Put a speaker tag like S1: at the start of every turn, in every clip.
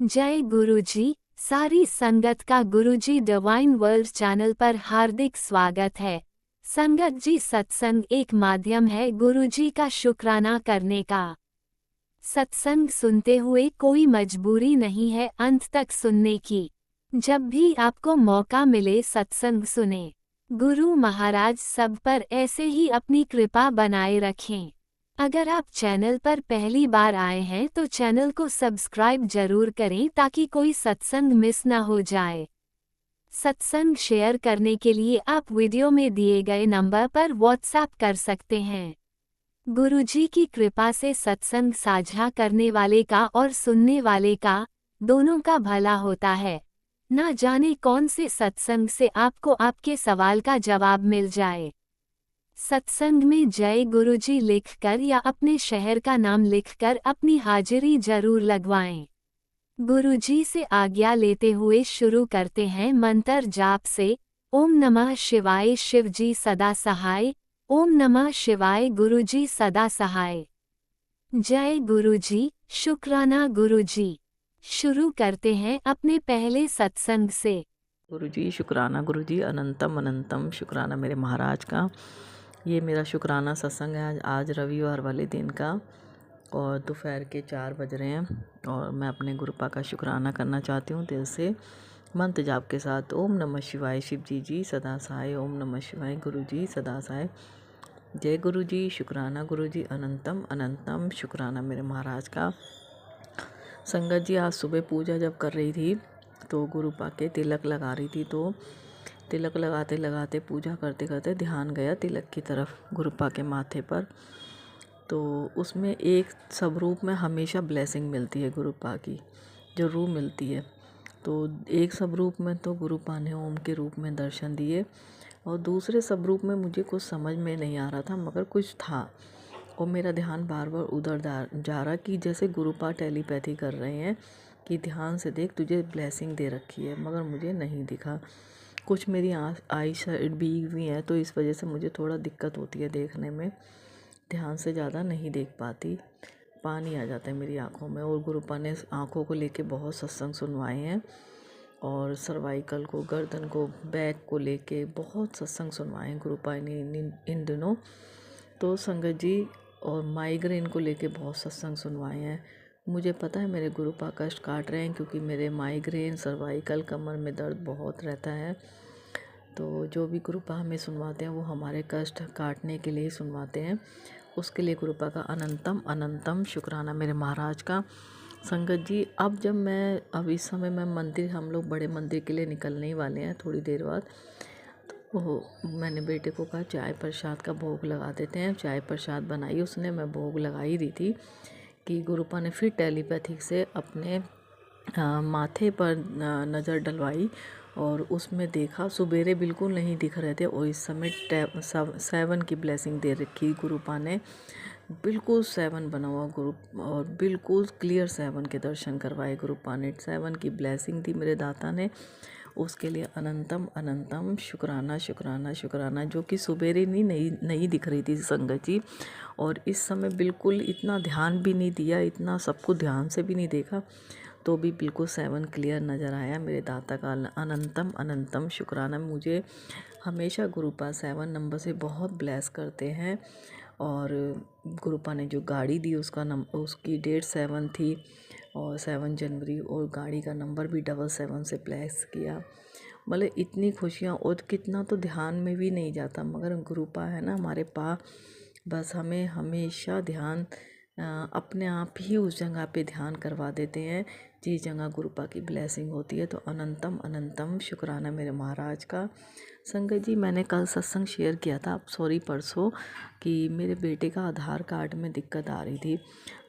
S1: जय गुरुजी। सारी संगत का गुरुजी डिवाइन वर्ल्ड चैनल पर हार्दिक स्वागत है। संगत जी, सत्संग एक माध्यम है गुरुजी का शुक्राना करने का। सत्संग सुनते हुए कोई मजबूरी नहीं है अंत तक सुनने की। जब भी आपको मौका मिले सत्संग सुने। गुरु महाराज सब पर ऐसे ही अपनी कृपा बनाए रखें। अगर आप चैनल पर पहली बार आए हैं तो चैनल को सब्सक्राइब जरूर करें ताकि कोई सत्संग मिस न हो जाए। सत्संग शेयर करने के लिए आप वीडियो में दिए गए नंबर पर व्हाट्सएप कर सकते हैं। गुरुजी की कृपा से सत्संग साझा करने वाले का और सुनने वाले का, दोनों का भला होता है। ना जाने कौन से सत्संग से आपको आपके सवाल का जवाब मिल जाए। सत्संग में जय गुरुजी लिखकर या अपने शहर का नाम लिखकर अपनी हाजिरी जरूर लगवाएं। गुरुजी से आज्ञा लेते हुए शुरू करते हैं मंत्र जाप से। ओम नमः शिवाय शिवजी सदा सहाय। ओम नमः शिवाय गुरुजी सदा सहाय। जय गुरुजी, शुक्राना गुरुजी। शुरू करते हैं अपने पहले सत्संग से।
S2: गुरुजी शुक्राना, गुरुजी अनंतम अनंतम शुक्राना मेरे महाराज का। ये मेरा शुक्राना सत्संग है आज रविवार वाले दिन का, और दोपहर के 4 बज रहे हैं। और मैं अपने गुरुपा का शुक्राना करना चाहती हूँ दिल से, मंत्र जाप के साथ। ओम नमः शिवाय शिवजी जी सदा सहाय। ओम नमः शिवाय गुरुजी सदा सहाय। जय गुरुजी शुक्राना, गुरुजी अनंतम अनंतम शुक्राना मेरे महाराज का। संगत जी, आज सुबह पूजा जब कर रही थी तो गुरुपा के तिलक लगा रही थी, तो तिलक लगाते लगाते पूजा करते करते ध्यान गया तिलक की तरफ गुरुपा के माथे पर। तो उसमें एक स्वरूप में हमेशा ब्लेसिंग मिलती है गुरुपा की, जो रूह मिलती है। तो एक स्वरूप में तो गुरुपा ने ओम के रूप में दर्शन दिए, और दूसरे स्वरूप में मुझे कुछ समझ में नहीं आ रहा था, मगर कुछ था। और मेरा ध्यान बार बार उधर जा रहा कि जैसे गुरुपा टेलीपैथी कर रहे हैं कि ध्यान से देख, तुझे ब्लेसिंग दे रखी है, मगर मुझे नहीं दिखा। कुछ मेरी आई साइड भी हुई है, तो इस वजह से मुझे थोड़ा दिक्कत होती है देखने में, ध्यान से ज़्यादा नहीं देख पाती, पानी आ जाता है मेरी आँखों में। और गुरुपा ने आँखों को लेके बहुत सत्संग सुनवाए हैं, और सर्वाइकल को, गर्दन को, बैक को लेके बहुत सत्संग सुनवाए हैं गुरुपा ने इन दिनों। तो संगत जी, और माइग्रेन को लेके बहुत सत्संग सुनवाए हैं। मुझे पता है मेरे गुरुपा कष्ट काट रहे हैं, क्योंकि मेरे माइग्रेन, सर्वाइकल, कमर में दर्द बहुत रहता है। तो जो भी गुरुपा हमें सुनवाते हैं वो हमारे कष्ट काटने के लिए सुनवाते हैं। उसके लिए गुरुपा का अनंतम अनंतम शुक्राना मेरे महाराज का। संगत जी, अब इस समय मैं मंदिर, हम लोग बड़े मंदिर के लिए निकलने ही वाले हैं थोड़ी देर बाद। तो मैंने बेटे को कहा चाय प्रसाद का भोग लगा देते हैं। चाय प्रसाद बनाई उसने, मैं भोग लगा ही रही थी कि गुरुपा ने फिर टेलीपैथिक से अपने माथे पर नज़र डलवाई, और उसमें देखा सुबेरे बिल्कुल नहीं दिख रहे थे, और इस समय 7 की ब्लेसिंग दे रखी गुरुपा ने। बिल्कुल 7 बना हुआ ग्रुप, और बिल्कुल क्लियर 7 के दर्शन करवाए गुरुपा ने। 7 की ब्लेसिंग दी मेरे दाता ने, उसके लिए अनंतम अनंतम शुक्राना शुक्राना शुक्राना। जो कि सुबेरे नहीं दिख रही थी संगत जी, और इस समय बिल्कुल इतना ध्यान भी नहीं दिया, इतना सबको ध्यान से भी नहीं देखा, तो भी बिल्कुल 7 क्लियर नज़र आया मेरे दाता का। अनंतम अनंतम शुक्राना। मुझे हमेशा गुरुपा 7 नंबर से बहुत ब्लेस करते हैं। और गुरुपा ने जो गाड़ी दी उसकी डेट 7 थी, और 7 जनवरी, और गाड़ी का नंबर भी 777 से ब्लेस किया। मतलब इतनी खुशियाँ, और कितना तो ध्यान में भी नहीं जाता, मगर गुरुपा है ना हमारे पास, बस हमें हमेशा ध्यान अपने आप ही उस जगह पे ध्यान करवा देते हैं जिस जगह गुरुपा की ब्लेसिंग होती है। तो अनंतम अनंतम शुक्राना मेरे महाराज का। संगत जी, मैंने कल सत्संग शेयर किया था, परसों, कि मेरे बेटे का आधार कार्ड में दिक्कत आ रही थी।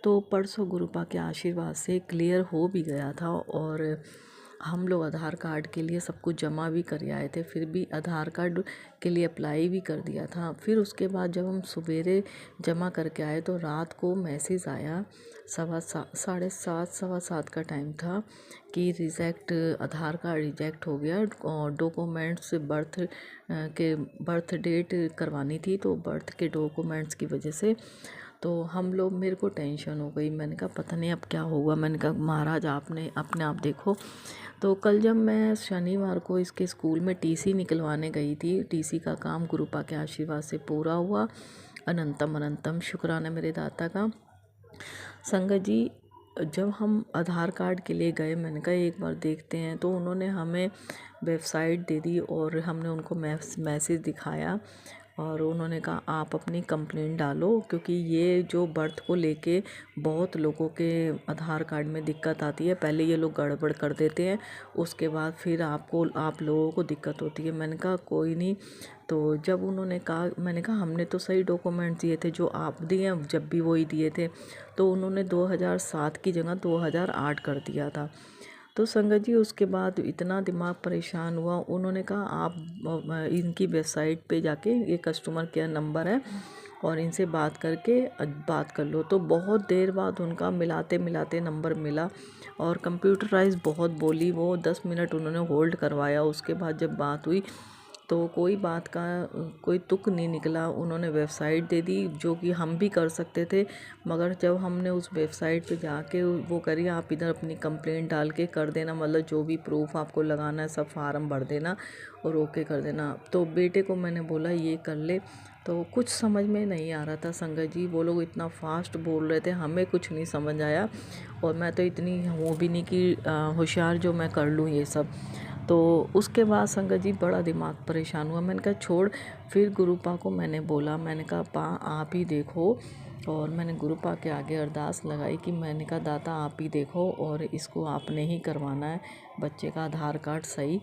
S2: तो परसों गुरुपा के आशीर्वाद से क्लियर हो भी गया था, और हम लोग आधार कार्ड के लिए सब कुछ जमा भी कर आए थे, फिर भी आधार कार्ड के लिए अप्लाई भी कर दिया था। फिर उसके बाद जब हम सवेरे जमा करके आए तो रात को मैसेज आया, 7:30 7:15 का टाइम था, कि आधार कार्ड रिजेक्ट हो गया, और डॉक्यूमेंट्स बर्थ डेट करवानी थी, तो बर्थ के डॉक्यूमेंट्स की वजह से तो हम लोग, मेरे को टेंशन हो गई। मैंने कहा पता नहीं अब क्या होगा। मैंने कहा महाराज आपने अपने आप देखो। तो कल जब मैं शनिवार को इसके स्कूल में टीसी निकलवाने गई थी, टीसी का काम गुरुपा के आशीर्वाद से पूरा हुआ। अनंतम अनंतम शुक्राना मेरे दाता का। संगत जी, जब हम आधार कार्ड के लिए गए, मैंने कहा एक बार देखते हैं, तो उन्होंने हमें वेबसाइट दे दी और हमने उनको मैसेज दिखाया और उन्होंने कहा आप अपनी कंप्लेंट डालो, क्योंकि ये जो बर्थ को लेके बहुत लोगों के आधार कार्ड में दिक्कत आती है। पहले ये लोग गड़बड़ कर देते हैं, उसके बाद फिर आप लोगों को दिक्कत होती है। मैंने कहा कोई नहीं। तो जब उन्होंने कहा, मैंने कहा हमने तो सही डॉक्यूमेंट दिए थे जो आप दिए, जब भी वही दिए थे। तो उन्होंने 2007 की जगह 2008 कर दिया था। तो संगत जी, उसके बाद इतना दिमाग परेशान हुआ। उन्होंने कहा आप इनकी वेबसाइट पे जाके, ये कस्टमर केयर नंबर है और इनसे बात करके बात कर लो। तो बहुत देर बाद उनका मिलाते मिलाते नंबर मिला और कंप्यूटराइज बहुत बोली वो, 10 मिनट उन्होंने होल्ड करवाया। उसके बाद जब बात हुई तो कोई बात का कोई तुक नहीं निकला। उन्होंने वेबसाइट दे दी जो कि हम भी कर सकते थे, मगर जब हमने उस वेबसाइट पे जाके वो करी, आप इधर अपनी कंप्लेंट डाल के कर देना, मतलब जो भी प्रूफ आपको लगाना है सब फार्म भर देना और ओके कर देना। तो बेटे को मैंने बोला ये कर ले, तो कुछ समझ में नहीं आ रहा था संगत जी। वो लोग इतना फास्ट बोल रहे थे, हमें कुछ नहीं समझ आया। और मैं तो इतनी वो भी नहीं कि होशियार जो मैं कर लूँ ये सब। तो उसके बाद संगत जी बड़ा दिमाग परेशान हुआ। मैंने कहा छोड़। फिर गुरुपा को मैंने बोला, मैंने कहा पा आप ही देखो। और मैंने गुरुपा के आगे अरदास लगाई कि मैंने कहा दाता आप ही देखो और इसको आपने ही करवाना है, बच्चे का आधार कार्ड सही।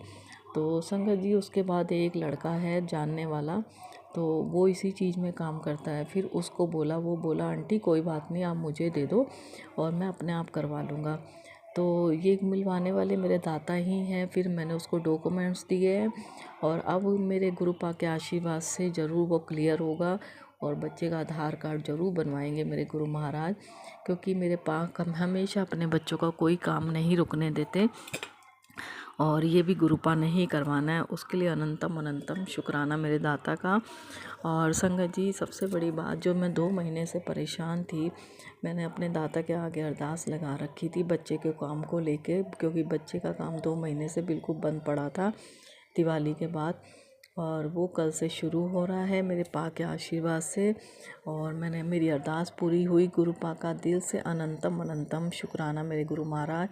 S2: तो संगत जी उसके बाद एक लड़का है जानने वाला, तो वो इसी चीज़ में काम करता है। फिर उसको बोला, वो बोला आंटी कोई बात नहीं, आप मुझे दे दो और मैं अपने आप करवा लूँगा। तो ये मिलवाने वाले मेरे दाता ही हैं। फिर मैंने उसको डॉक्यूमेंट्स दिए हैं और अब मेरे गुरुपा के आशीर्वाद से ज़रूर वो क्लियर होगा और बच्चे का आधार कार्ड ज़रूर बनवाएंगे मेरे गुरु महाराज, क्योंकि मेरे पास हमेशा अपने बच्चों का कोई काम नहीं रुकने देते और ये भी गुरुपा ने ही करवाना है। उसके लिए अनंतम अनंतम शुक्राना मेरे दाता का। और संगत जी सबसे बड़ी बात, जो मैं 2 महीने से परेशान थी, मैंने अपने दाता के आगे अरदास लगा रखी थी बच्चे के काम को लेके, क्योंकि बच्चे का काम 2 महीने से बिल्कुल बंद पड़ा था दिवाली के बाद, और वो कल से शुरू हो रहा है मेरे पा के आशीर्वाद से। और मेरी अरदास पूरी हुई। गुरुपा का दिल से अनंतम अनंतम शुक्राना मेरे गुरु महाराज।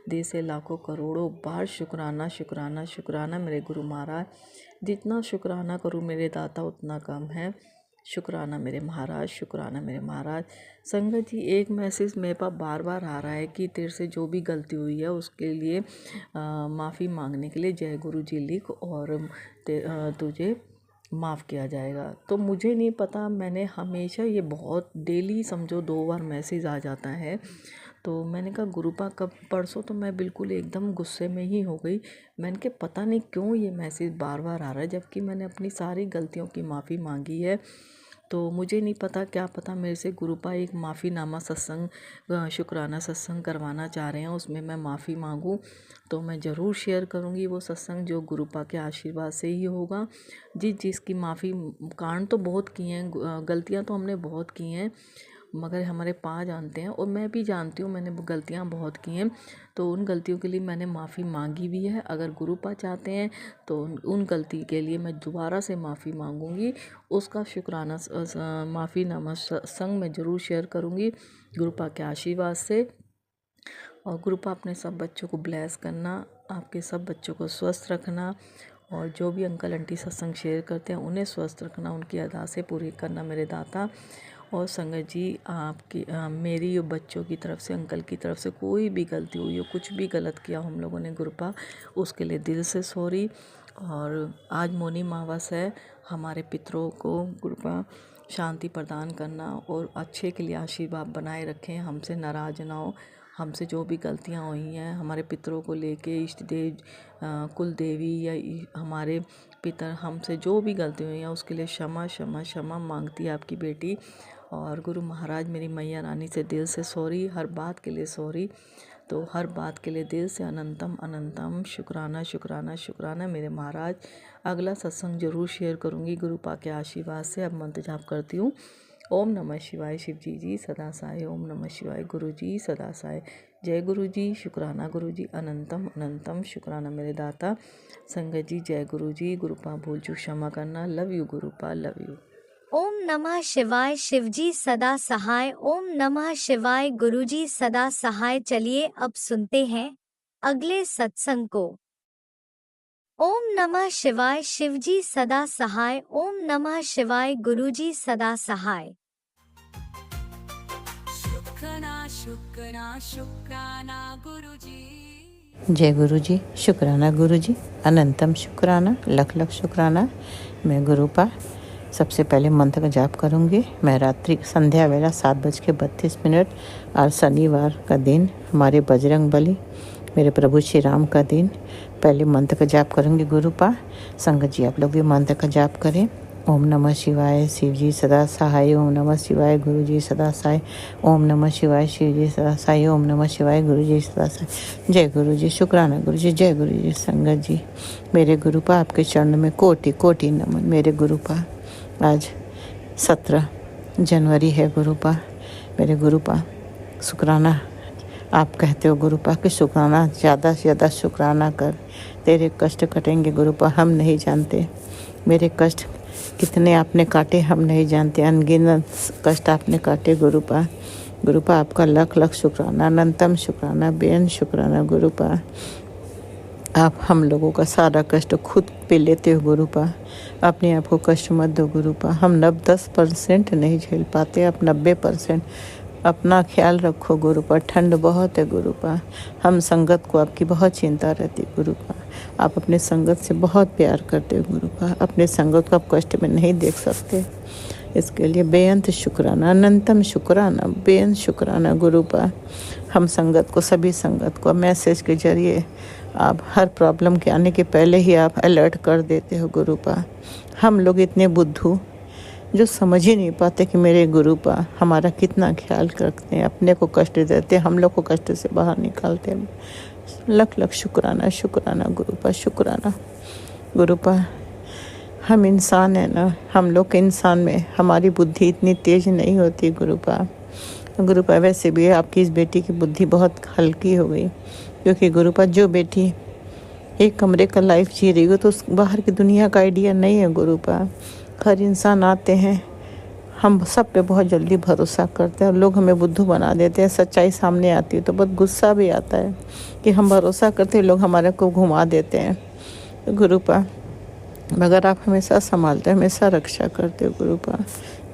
S2: दिल से लाखों करोड़ों बार शुक्राना शुक्राना शुक्राना मेरे गुरु महाराज। जितना शुक्राना करूँ मेरे दाता उतना कम है। शुक्राना मेरे महाराज, शुक्राना मेरे महाराज। संगत जी एक मैसेज मेरे पास बार बार आ रहा है कि तेरे से जो भी गलती हुई है उसके लिए माफ़ी मांगने के लिए जय गुरु जी लिख और तुझे माफ़ किया जाएगा। तो मुझे नहीं पता, मैंने हमेशा ये बहुत डेली समझो 2 बार मैसेज आ जाता है। तो मैंने कहा गुरुपा कब, परसों तो मैं बिल्कुल एकदम गुस्से में ही हो गई। मैंने कहा पता नहीं क्यों ये मैसेज बार बार आ रहा है, जबकि मैंने अपनी सारी गलतियों की माफ़ी मांगी है। तो मुझे नहीं पता, क्या पता मेरे से गुरुपा एक माफ़ीनामा सत्संग, शुक्राना सत्संग करवाना चाह रहे हैं, उसमें मैं माफ़ी मांगूं। तो मैं ज़रूर शेयर करूंगी वो सत्संग जो गुरुपा के आशीर्वाद से ही होगा। जिसकी माफ़ी, कांड तो बहुत किए हैं, गलतियां तो हमने बहुत की हैं, मगर हमारे पा जानते हैं और मैं भी जानती हूँ मैंने गलतियाँ बहुत की हैं। तो उन गलतियों के लिए मैंने माफ़ी मांगी भी है। अगर गुरुपा चाहते हैं तो उन गलती के लिए मैं दोबारा से माफ़ी मांगूंगी। उसका शुक्राना माफ़ीनामा संग मैं ज़रूर शेयर करूँगी गुरुपा के आशीर्वाद से। और गुरुपा अपने सब बच्चों को ब्लेस करना, आपके सब बच्चों को स्वस्थ रखना और जो भी अंकल आंटी सत्संग शेयर करते हैं उन्हें स्वस्थ रखना, उनकी अरदासें पूरी करना मेरे दाता। और संगत जी आपकी मेरी और बच्चों की तरफ से, अंकल की तरफ से कोई भी गलती हुई हो, कुछ भी गलत किया हम लोगों ने गुरुपा, उसके लिए दिल से सॉरी। और आज मौनी अमावस है, हमारे पितरों को गुरुपा शांति प्रदान करना और अच्छे के लिए आशीर्वाद बनाए रखें, हमसे नाराज़ ना हो। हमसे जो भी गलतियाँ हुई हैं हमारे पितरों को लेके, इष्ट देव, कुल देवी या हमारे पितर, हमसे जो भी गलती हुई हैं उसके लिए क्षमा क्षमा क्षमा मांगती है आपकी बेटी। और गुरु महाराज मेरी मैया रानी से दिल से सॉरी, हर बात के लिए सॉरी। तो हर बात के लिए दिल से अनंतम अनंतम शुक्राना शुक्राना शुक्राना मेरे महाराज। अगला सत्संग जरूर शेयर करूँगी गुरुपा के आशीर्वाद से। अब मंत्र जाप करती हूँ। ओम नमः शिवाय शिव जी सदा साय। ओम नमः शिवाय गुरु जी सदा साय। जय गुरु जी, शुक्राना गुरु जी, अनंतम अनंतम शुक्राना मेरे दाता। संगत जी जय गुरु जी, गुरुपा भूल चूक क्षमा करना। लव यू गुरुपा, लव यू।
S1: ओम नमः शिवाय शिवजी सदा सहाय। ओम नमः शिवाय गुरुजी सदा सहाय। चलिए अब सुनते हैं अगले सत्संग को। ओम नमः शिवाय शिवजी सदा सहाय। ओम नमः शिवाय गुरुजी सदा सहाय। शुक्राना गुरुजी।
S3: जय गुरु जी, शुक्राना गुरु जी, अनंतम शुक्राना, लख लख शुक्राना। मैं गुरुपा सबसे पहले मंत्र का जाप करूंगी। मैं रात्रि संध्या वेला 7:32 और शनिवार का दिन हमारे बजरंग बली मेरे प्रभु श्री राम का दिन। पहले मंत्र का जाप करूंगी गुरुपा। संगत जी आप लोग भी मंत्र का जाप करें। ओम नमः शिवाय शिव जी सदा सहाय। ओम नमः शिवाय गुरु जी सदा सहाय। ओम नमः शिवाय शिव जी सदा सहाय। ओम नमः शिवाय गुरु जी सदा सहाय। जय गुरु जी, शुक्राना गुरु जी, जय गुरु जी। संगत जी मेरे गुरुपा आपके चरण में कोटि कोटि नमन। मेरे गुरुपा आज 17 जनवरी है गुरुपा। मेरे गुरुपा शुक्राना आप कहते हो गुरुपा कि शुक्राना ज़्यादा से ज़्यादा शुक्राना कर, तेरे कष्ट कटेंगे गुरुपा। हम नहीं जानते मेरे कष्ट कितने आपने काटे, हम नहीं जानते। अनगिनत कष्ट आपने काटे गुरुपा। गुरुपा आपका लख लख शुक्राना, अनंतम शुक्राना, बेअंत शुक्राना गुरुपा। आप हम लोगों का सारा कष्ट खुद पे लेते हो गुरुपा। अपने आप को कष्ट मत दो गुरुपा। हम 10% नहीं झेल पाते, आप 90%। अपना ख्याल रखो गुरुपा। ठंड बहुत है गुरुपा। हम संगत को आपकी बहुत चिंता रहती गुरुपा। आप अपने संगत से बहुत प्यार करते हो गुरुपा। अपने संगत को आप कष्ट में नहीं देख सकते, इसके लिए बेअंत शुक्राना, अनंतम शुक्राना, बेअंत शुक्राना गुरुपा। हम संगत को, सभी संगत को मैसेज के जरिए आप हर प्रॉब्लम के आने के पहले ही आप अलर्ट कर देते हो गुरुपा। हम लोग इतने बुद्धू जो समझ ही नहीं पाते कि मेरे गुरुपा हमारा कितना ख्याल रखते हैं, अपने को कष्ट देते हैं, हम लोग को कष्ट से बाहर निकालते हैं। लख लख शुक्राना, शुक्राना गुरुपा, शुक्राना गुरुपा। हम इंसान हैं ना, हम लोग के इंसान में हमारी बुद्धि इतनी तेज नहीं होती गुरुपा। गुरुपा वैसे भी आपकी इस बेटी की बुद्धि बहुत हल्की हो गई, क्योंकि गुरुपा जो बेटी एक कमरे का लाइफ जी रही हो तो उस बाहर की दुनिया का आइडिया नहीं है गुरुपा। हर इंसान आते हैं, हम सब पे बहुत जल्दी भरोसा करते हैं और लोग हमें बुद्धू बना देते हैं। सच्चाई सामने आती है तो बहुत गुस्सा भी आता है कि हम भरोसा करते हैं, लोग हमारे को घुमा देते हैं गुरुपा। मगर आप हमेशा संभालते हैं, हमेशा रक्षा करते हो गुरुपा।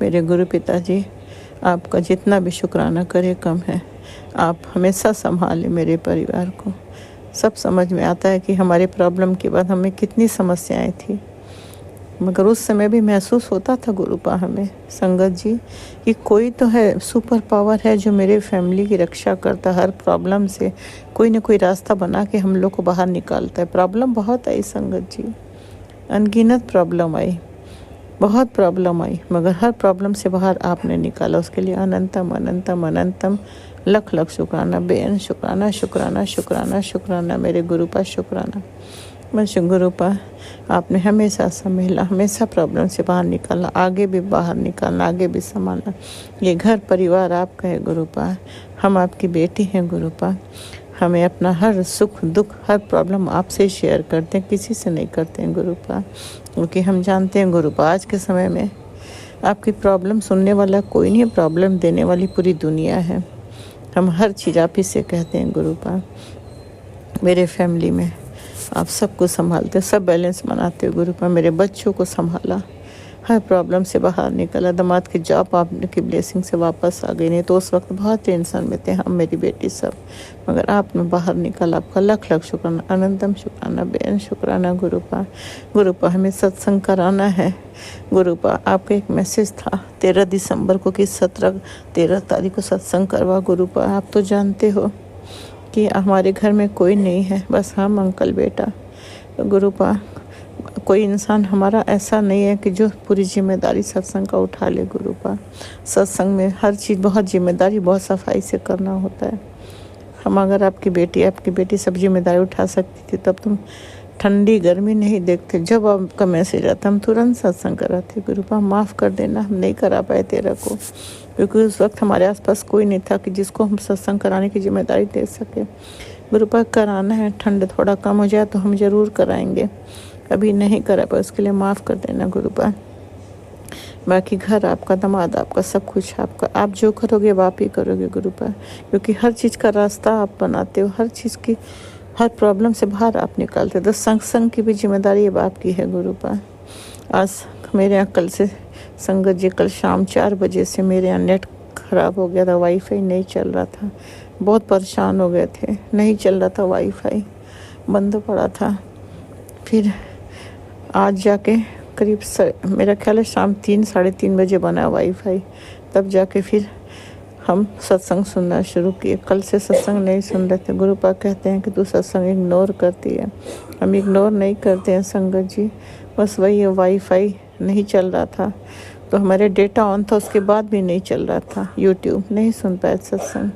S3: मेरे गुरु पिताजी आपका जितना भी शुक्राना करे कम है। आप हमेशा संभालें मेरे परिवार को। सब समझ में आता है कि हमारे प्रॉब्लम के बाद हमें कितनी समस्याएं थी, मगर उस समय भी महसूस होता था गुरुपा हमें संगत जी कि कोई तो है, सुपर पावर है जो मेरे फैमिली की रक्षा करता। हर प्रॉब्लम से कोई ना कोई रास्ता बना के हम लोग को बाहर निकालता है। प्रॉब्लम बहुत आई संगत जी, अनगिनत प्रॉब्लम आई, बहुत प्रॉब्लम आई, मगर हर प्रॉब्लम से बाहर आपने निकाला। उसके लिए अनंतम अनंतम अनंतम लख लख शुक्राना, बेअंत शुक्राना, शुक्राना शुक्राना शुक्राना मेरे गुरुपा, शुक्राना। मैं गुरुपा आपने हमेशा संभाला, हमेशा प्रॉब्लम से बाहर निकालना, आगे भी बाहर निकालना, आगे भी संभालना। ये घर परिवार आपका है गुरुपा। हम आपकी बेटी हैं गुरुपा। हमें अपना हर सुख दुख, हर प्रॉब्लम आपसे शेयर करते हैं, किसी से नहीं करते हैं गुरुपा। क्योंकि हम जानते हैं गुरुपा आज के समय में आपकी प्रॉब्लम सुनने वाला कोई नहीं है, प्रॉब्लम देने वाली पूरी दुनिया है। हम हर चीज़ आप ही से कहते हैं गुरुपा। मेरे फैमिली में आप सबको संभालते हो, सब बैलेंस बनाते हो गुरुपा। मेरे बच्चों को संभाला, हर प्रॉब्लम से बाहर निकला। दामाद की जॉब आपकी ब्लेसिंग से वापस आ गई, नहीं तो उस वक्त बहुत टेंशन में थे हम, मेरी बेटी सब, मगर आपने बाहर निकाला। आपका लख लख शुक्राना, अनंतम शुक्राना, बेअंत शुक्राना गुरुपा। गुरुपा हमें सत्संग कराना है गुरुपा। आपका एक मैसेज था 13 दिसंबर को कि 13 तारीख को सत्संग करवा गुरुपा। आप तो जानते हो कि हमारे घर में कोई नहीं है, बस हम अंकल बेटा गुरुपा। कोई इंसान हमारा ऐसा नहीं है कि जो पूरी जिम्मेदारी सत्संग का उठा ले गुरुपा। सत्संग में हर चीज़ बहुत जिम्मेदारी, बहुत सफाई से करना होता है। हम अगर आपकी बेटी सब जिम्मेदारी उठा सकती थी, तब तुम ठंडी गर्मी नहीं देखते, जब आपका मैसेज आता हम तुरंत सत्संग कराते। गुरुपा माफ़ कर देना, हम नहीं करा पाए तेरा को, क्योंकि उस वक्त हमारे आसपास कोई नहीं था कि जिसको हम सत्संग कराने की जिम्मेदारी दे सके। गुरुपा कराना है, ठंड थोड़ा कम हो जाए तो हम ज़रूर कराएंगे, अभी नहीं करा पाए, उसके लिए माफ़ कर देना गुरुपा। बाकी घर आपका, दामाद आपका, सब कुछ आपका, आप जो करोगे वो आप ही करोगे गुरुपा, क्योंकि हर चीज़ का रास्ता आप बनाते हो, हर चीज़ की, हर प्रॉब्लम से बाहर आप निकालते हो। तो संग की भी जिम्मेदारी अब आपकी है गुरुपा। आज मेरे यहाँ कल से संगत जी, कल शाम 4 बजे से मेरे यहाँ नेट ख़राब हो गया था, वाईफाई नहीं चल रहा था, बहुत परेशान हो गए थे, नहीं चल रहा था, वाईफाई बंद पड़ा था। फिर आज जाके करीब मेरा ख्याल है शाम 3 साढ़े 3 बजे बना वाईफाई, तब जाके फिर हम सत्संग सुनना शुरू किए। कल से सत्संग नहीं सुन रहे थे। गुरुपा कहते हैं कि तू सत्संग इग्नोर करती है। हम इग्नोर नहीं करते हैं संगत जी, बस वही है, वाईफाई नहीं चल रहा था तो हमारे डेटा ऑन था, उसके बाद भी नहीं चल रहा था, यूट्यूब नहीं सुन पाए सत्संग।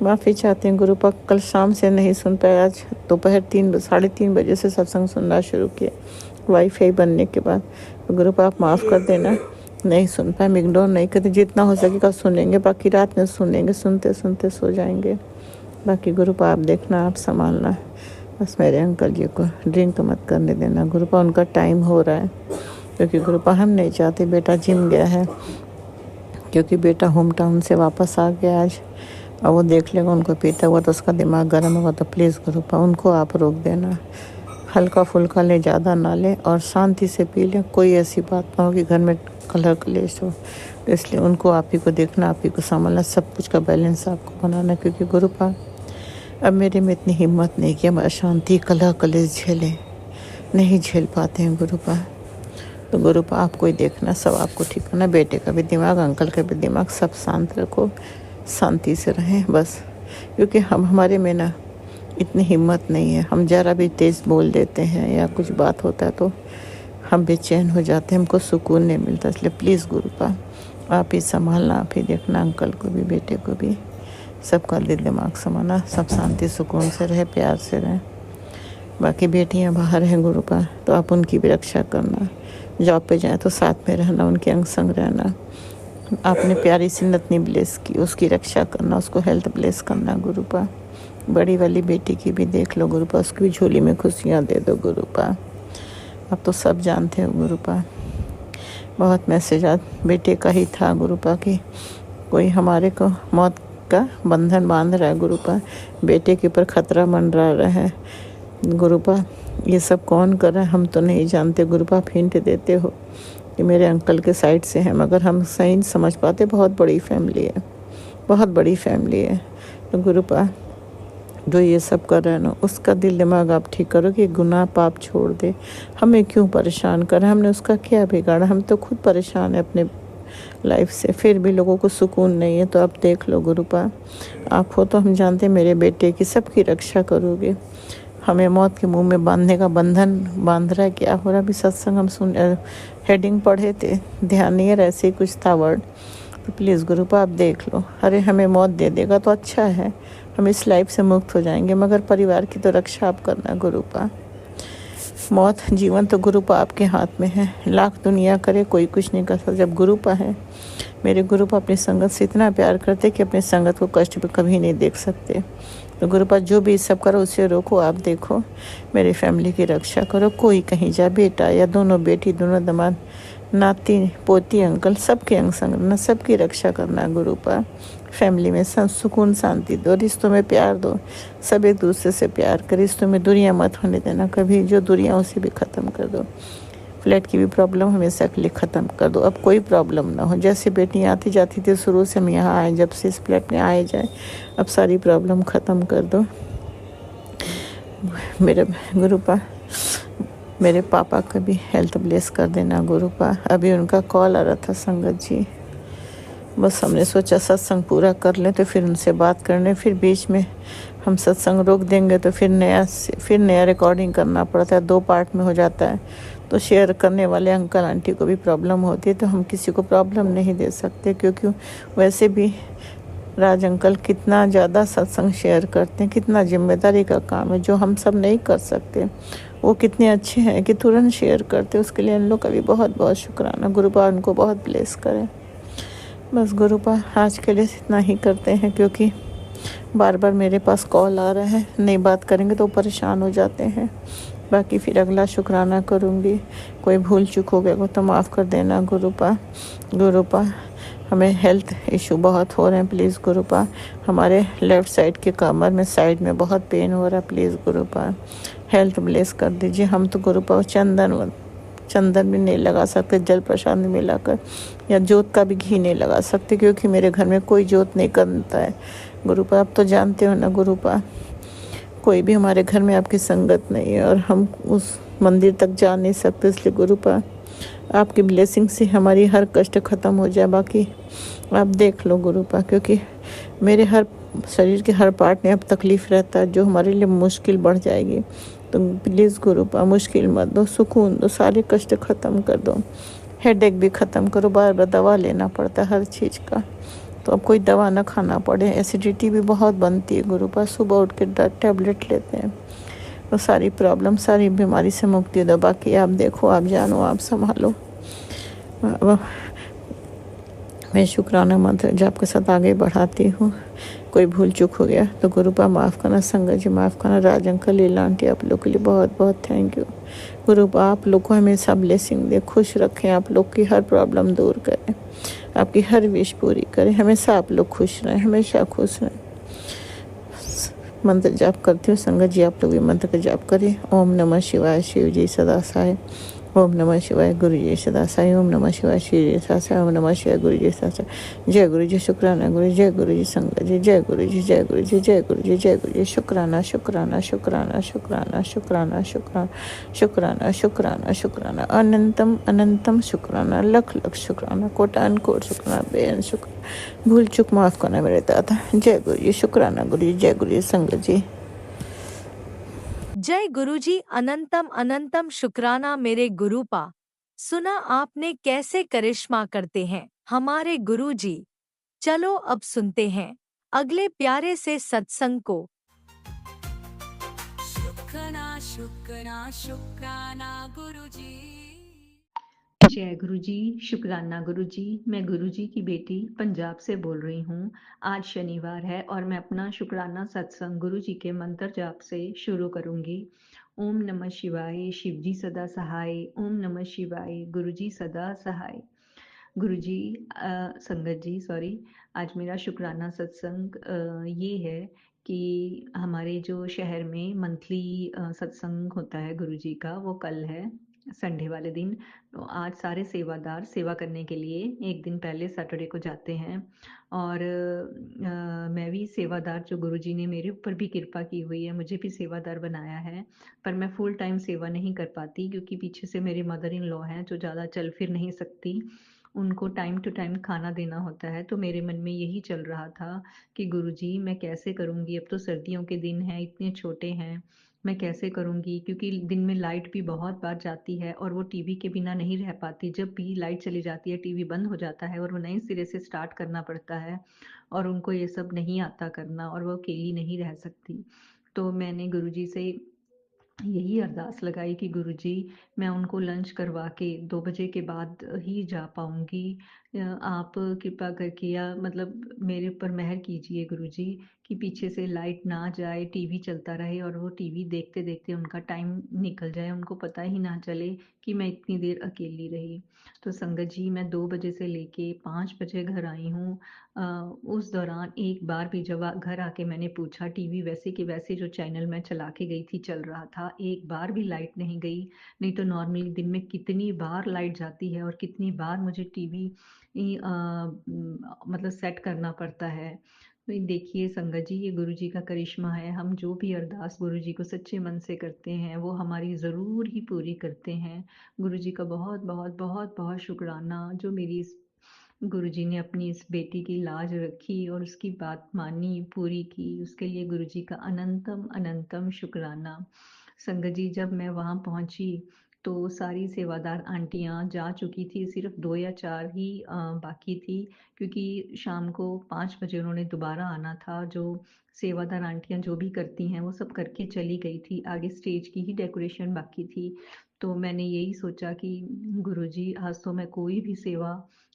S3: माफ़ी चाहते हैं गुरुपा, कल शाम से नहीं सुन पाए, आज दोपहर 3 साढ़े 3 बजे से सत्संग सुनना शुरू किया वाईफाई बनने के बाद। तो गुरुपा आप माफ़ कर देना, नहीं सुन पाए, हम इग्नोर नहीं करते, जितना हो सकेगा सुनेंगे, बाकी रात में सुनेंगे, सुनते सुनते सो जाएंगे। बाकी गुरुपा आप देखना, आप संभालना, बस मेरे अंकल जी को ड्रिंक मत करने देना गुरुपा, उनका टाइम हो रहा है, क्योंकि गुरुपा हम नहीं चाहते, बेटा जिम गया है, क्योंकि बेटा होम टाउन से वापस आ गया आज, और वो देख लेगा उनको पीता हुआ तो उसका दिमाग गर्म होगा। तो प्लीज़ गुरुपा उनको आप रोक देना, हल्का फुल्का ले, ज़्यादा ना ले, और शांति से पी ले, कोई ऐसी बात ना हो कि घर में कलह कलेश हो। तो इसलिए उनको आप ही को देखना, आप ही को संभालना, सब कुछ का बैलेंस आपको बनाना, क्योंकि गुरुपा अब मेरे में इतनी हिम्मत नहीं कि हम अशांति कलह कलेश झेलें, नहीं झेल पाते हैं गुरुपा। तो गुरुपा आपको ही देखना, सब आपको ठीक करना, बेटे का भी दिमाग, अंकल का भी दिमाग, सब शांत रखो, शांति से रहें बस, क्योंकि हमारे में ना इतनी हिम्मत नहीं है, हम ज़रा भी तेज़ बोल देते हैं या कुछ बात होता है तो हम बेचैन हो जाते हैं, हमको सुकून नहीं मिलता। इसलिए प्लीज़ गुरुपा आप ही संभालना, आप ही देखना, अंकल को भी, बेटे को भी, सबका दिल दिमाग संभालना, सब शांति सुकून से रहे, प्यार से रहें। बाकी बेटियां बाहर हैं गुरुपा, तो आप उनकी भी रक्षा करना, जॉब पे जाएं तो साथ में रहना, उनके अंग संग रहना। आपने प्यारी सी नतनी ब्लेस की, उसकी रक्षा करना, उसको हेल्थ ब्लेस करना गुरुपा। बड़ी वाली बेटी की भी देख लो गुरुपा, उसकी भी झोली में खुशियाँ दे दो गुरुपा। अब तो सब जानते हो गुरुपा, बहुत मैसेज आज बेटे का ही था गुरुपा कि कोई हमारे को मौत का बंधन बांध रहा है गुरुपा, बेटे के ऊपर खतरा मंडरा रहा है गुरुपा। ये सब कौन कर रहा है हम तो नहीं जानते गुरुपा, आप हिंट देते हो कि मेरे अंकल के साइड से हैं, मगर हम सही समझ पाते, बहुत बड़ी फैमिली है, बहुत बड़ी फैमिली है। तो गुरुपा जो ये सब कर रहे हैं ना, उसका दिल दिमाग आप ठीक करो कि गुनाह पाप छोड़ दे, हमें क्यों परेशान कर, हमने उसका क्या बिगाड़ा, हम तो खुद परेशान है अपने लाइफ से, फिर भी लोगों को सुकून नहीं है। तो आप देख लो गुरुपा, आप हो तो हम जानते मेरे बेटे की सबकी रक्षा करोगे, हमें मौत के मुंह में बांधने का बंधन बांध रहा है, क्या हो रहा है। अभी सत्संग हम सुन हेडिंग पढ़े थे, ध्यान नहीं है, ऐसे ही कुछ था वर्ड। तो प्लीज़ गुरुपा आप देख लो, अरे हमें मौत दे देगा तो अच्छा है, हम इस लाइफ से मुक्त हो जाएंगे, मगर परिवार की तो रक्षा आप करना गुरुपा। मौत जीवन तो गुरुपा आपके हाथ में है, लाख दुनिया करे कोई कुछ नहीं कर सकता जब गुरुपा है। मेरे गुरुपा अपनी संगत से इतना प्यार करते कि अपनी संगत को कष्ट पे कभी नहीं देख सकते। तो गुरुपा जो भी सब करो उसे रोको, आप देखो मेरी फैमिली की रक्षा करो, कोई कहीं जा, बेटा या दोनों बेटी, दोनों दामाद, नाती पोती, अंकल, सबके अंग संग रहना, सबकी रक्षा करना गुरुपा। फैमिली में सुकून शांति दो, रिश्तों में प्यार दो, सब एक दूसरे से प्यार कर, रिश्तों में दूरियां मत होने देना कभी, जो दूरियां उसे भी ख़त्म कर दो। फ्लैट की भी प्रॉब्लम हमेशा के लिए ख़त्म कर दो, अब कोई प्रॉब्लम ना हो। जैसे बेटियाँ आती जाती थी शुरू से हम यहाँ आए, जब से इस फ्लैट में आए जाए, अब सारी प्रॉब्लम ख़त्म कर दो मेरे गुरुपा। मेरे पापा का भी हेल्थ ब्लेस कर देना गुरुपा। अभी उनका कॉल आ रहा था संगत जी, बस हमने सोचा सत्संग पूरा कर लें तो फिर उनसे बात करने, फिर बीच में हम सत्संग रोक देंगे तो फिर नया रिकॉर्डिंग करना पड़ता है, 2 पार्ट में हो जाता है। तो शेयर करने वाले अंकल आंटी को भी प्रॉब्लम होती है, तो हम किसी को प्रॉब्लम नहीं दे सकते, क्योंकि वैसे भी राज अंकल कितना ज़्यादा सत्संग शेयर करते हैं, कितना जिम्मेदारी का काम है जो हम सब नहीं कर सकते। वो कितने अच्छे हैं कि तुरंत शेयर करते, उसके लिए इन लोग का भी बहुत बहुत शुक्राना। गुरुपा उनको बहुत ब्लेस करें। बस गुरुपा आज के लिए इतना ही करते हैं, क्योंकि बार बार मेरे पास कॉल आ रहा है, नहीं बात करेंगे तो परेशान हो जाते हैं। बाकी फिर अगला शुक्राना करूँगी। कोई भूल चूक हो गया तो माफ़ कर देना गुरुपा। गुरुपा हमें हेल्थ इशू बहुत हो रहे हैं, प्लीज़ गुरुपा। हमारे लेफ़्ट साइड के कमर में साइड में बहुत पेन हो रहा है, प्लीज़ गुरुपा हेल्थ ब्लेस कर दीजिए। हम तो गुरुपा चंदन भी नहीं लगा सकते जल प्रसाद में मिलाकर, या जोत का भी घी नहीं लगा सकते, क्योंकि मेरे घर में कोई जोत नहीं करता है गुरुपा। आप तो जानते हो ना गुरुपा, कोई भी हमारे घर में आपकी संगत नहीं है और हम उस मंदिर तक जा नहीं सकते। इसलिए गुरुपा आपकी ब्लेसिंग से हमारी हर कष्ट ख़त्म हो जाए। बाकी आप देख लो गुरुपा, क्योंकि मेरे हर शरीर के हर पार्ट में अब तकलीफ़ रहता है, जो हमारे लिए मुश्किल बढ़ जाएगी। तो प्लीज़ गुरुपा मुश्किल मत दो, सुकून दो, सारे कष्ट ख़त्म कर दो। हेडेक भी ख़त्म करो, बार बार दवा लेना पड़ता है हर चीज़ का, तो अब कोई दवा ना खाना पड़े। एसिडिटी भी बहुत बनती है गुरुपा, सुबह उठ के टैबलेट लेते हैं, तो सारी प्रॉब्लम सारी बीमारी से मुक्ति दो। बाकी आप देखो, आप जानो, आप संभालो। अब मैं शुक्राना मंत्र जाप के साथ आगे बढ़ाती हूँ। कोई भूल चूक हो गया तो गुरुपा माफ़ करना, संगत जी माफ़ करना, राज अंकल, लीला आंटी, आप लोग के लिए बहुत बहुत थैंक यू। गुरुपा आप लोग को हमेशा ब्लेसिंग दे, खुश रखें, आप लोग की हर प्रॉब्लम दूर करें, आपकी हर विश पूरी करें, हमेशा आप लोग खुश रहें, हमेशा खुश रहें। मंत्र जाप करती हूँ, संगत जी आप लोग भी मंत्र का जाप करें। ओम नमः शिवाय, शिव जी सदा सहाय। ओम नमः शिवाय, गुरु जी सदा सहाय। ओम नमः शिवाय, शिव जी सदा सहाय। ओम नमः शिवाय, गुरु जी सदा सहाय। जय गुरु जी, शुक्राना गुरु, जय गुरु जी संगत जी, जय गुरु जी, जय गुरु जी, जय गुरु जी, जय गुरु जी। शुक्राना शुक्राना शुक्राना शुक्राना शुक्राना शुक्राना शुक्राना शुक्राना शुक्राना, अनंतम अनंतम शुक्राना, लख लख शुक्राना, कोटान कोट शुक्राना, बेअन शुक्राना। भूल चूक माफ़ करना मेरे दादा। जय गुरु जी, शुक्राना गुरु जी, जय गुरु जी संगत जी।
S4: जय गुरुजी, अनंतम अनंतम शुक्राना मेरे गुरुपा। सुना आपने कैसे करिश्मा करते हैं हमारे गुरुजी। चलो अब सुनते हैं अगले प्यारे से सत्संग को।
S5: शुक्राना शुक्राना शुक्राना गुरुजी।
S6: जय गुरु जी, शुक्राना गुरु जी। मैं गुरु जी की बेटी पंजाब से बोल रही हूँ। आज शनिवार है और मैं अपना शुक्राना सत्संग गुरु जी के मंत्र जाप से शुरू करूँगी। ओम नमः शिवाय, शिव जी सदा सहाय। ओम नमः शिवाय, गुरु जी सदा सहाय। गुरु जी संगत जी सॉरी, आज मेरा शुक्राना सत्संग ये है कि हमारे जो शहर में मंथली सत्संग होता है गुरु जी का, वो कल है संडे वाले दिन। तो आज सारे सेवादार सेवा करने के लिए एक दिन पहले सैटरडे को जाते हैं और मैं भी सेवादार, जो गुरुजी ने मेरे ऊपर भी कृपा की हुई है, मुझे भी सेवादार बनाया है। पर मैं फुल टाइम सेवा नहीं कर पाती, क्योंकि पीछे से मेरे मदर इन लॉ हैं जो ज़्यादा चल फिर नहीं सकती, उनको टाइम टू टाइम खाना देना होता है। तो मेरे मन में यही चल रहा था कि गुरुजी मैं कैसे करूँगी, अब तो सर्दियों के दिन हैं, इतने छोटे हैं, मैं कैसे करूँगी, क्योंकि दिन में लाइट भी बहुत बार जाती है और वो टीवी के बिना नहीं रह पाती। जब भी लाइट चली जाती है टीवी बंद हो जाता है और वो नए सिरे से स्टार्ट करना पड़ता है, और उनको ये सब नहीं आता करना, और वो अकेली नहीं रह सकती। तो मैंने गुरुजी से यही अरदास लगाई कि गुरुजी मैं उनको लंच करवा के 2 बजे के बाद ही जा पाऊँगी। आप कृपा करके, या मतलब मेरे ऊपर मेहर कीजिए गुरुजी कि पीछे से लाइट ना जाए, टीवी चलता रहे और वो टीवी देखते-देखते उनका टाइम निकल जाए, उनको पता ही ना चले कि मैं इतनी देर अकेली रही। तो संगत जी मैं 2 बजे से लेके 5 बजे घर आई हूँ। उस दौरान एक बार भी जब घर आके मैंने पूछा, टीवी वैसे के वैसे जो चैनल मैं चला के गई थी चल रहा था, एक बार भी लाइट नहीं गई। नहीं तो नॉर्मली दिन में कितनी बार लाइट जाती है और कितनी बार मुझे टीवी मतलब सेट करना पड़ता है। तो ये देखिए संगत जी, ये गुरु जी का करिश्मा है। हम जो भी अरदास गुरु जी को सच्चे मन से करते हैं वो हमारी ज़रूर ही पूरी करते हैं। गुरु जी का बहुत बहुत बहुत बहुत शुक्राना, जो मेरी इस गुरु जी ने अपनी इस बेटी की लाज रखी और उसकी बात मानी, पूरी की, उसके लिए गुरु जी का अनंतम अनंतम शुक्राना। संगत जी जब मैं वहाँ पहुँची तो सारी सेवादार आंटियाँ जा चुकी थी, सिर्फ़ 2 या 4 ही बाकी थी, क्योंकि शाम को 5 बजे उन्होंने दोबारा आना था। जो सेवादार आंटियाँ जो भी करती हैं, वो सब करके चली गई थी, आगे स्टेज की ही डेकोरेशन बाकी थी। तो मैंने यही सोचा कि गुरुजी आज तो मैं कोई भी सेवा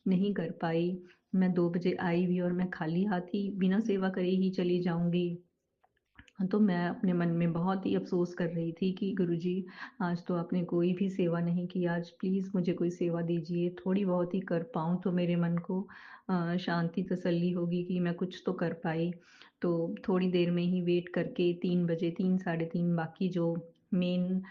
S6: नहीं कर पाई। मैं 2 बजे आई भी और मैं खाली हाथ ही बिना सेवा करे ही चली जाऊँगी। तो मैं अपने मन में बहुत ही अफ़सोस कर रही थी कि गुरुजी आज तो आपने कोई भी सेवा नहीं की, आज प्लीज़ मुझे कोई सेवा दीजिए, थोड़ी बहुत ही कर पाऊँ तो मेरे मन को शांति तसल्ली होगी कि मैं कुछ तो कर पाई। तो थोड़ी देर में ही वेट करके 3 बजे 3 साढ़े 3 बाकी जो मेन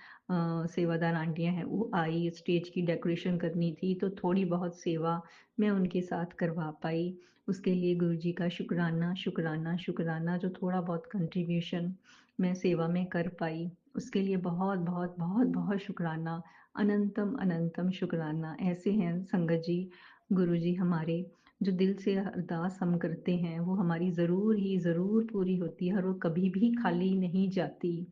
S6: सेवादार आंटियाँ हैं वो आई, स्टेज की डेकोरेशन करनी थी, तो थोड़ी बहुत सेवा मैं उनके साथ करवा पाई। उसके लिए गुरुजी का शुक्राना, शुक्राना, शुक्राना, जो थोड़ा बहुत कंट्रीब्यूशन मैं सेवा में कर पाई, उसके लिए बहुत बहुत बहुत बहुत शुक्राना, अनंतम अनंतम शुक्राना। ऐसे हैं संगत जी, गुरुजी हमारे, जो दिल से अरदास हम करते हैं वो हमारी ज़रूर ही ज़रूर पूरी होती है और वो कभी भी खाली नहीं जाती।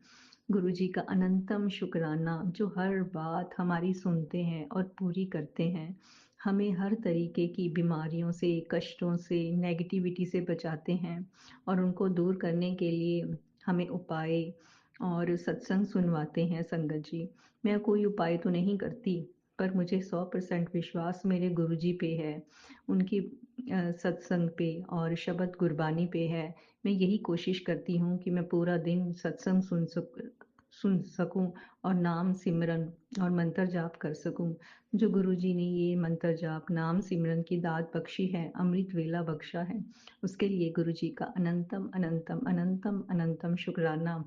S6: गुरुजी का अनंतम शुक्राना, जो हर बात हमारी सुनते हैं और पूरी करते हैं, हमें हर तरीके की बीमारियों से, कष्टों से, नेगेटिविटी से बचाते हैं और उनको दूर करने के लिए हमें उपाय और सत्संग सुनवाते हैं संगत जी। मैं कोई उपाय तो नहीं करती, पर मुझे 100% विश्वास मेरे गुरुजी पे है, उनकी सत्संग पे और शब्द गुरबानी पे है। मैं यही कोशिश करती हूँ कि मैं पूरा दिन सत्संग सुन सकूँ और नाम सिमरन और मंत्र जाप कर सकूँ। जो गुरुजी ने ये मंत्र जाप, नाम सिमरन की दात बख्शी है, अमृत वेला बख्शा है, उसके लिए गुरुजी का अनंतम अनंतम अनंतम अनंतम शुक्राना।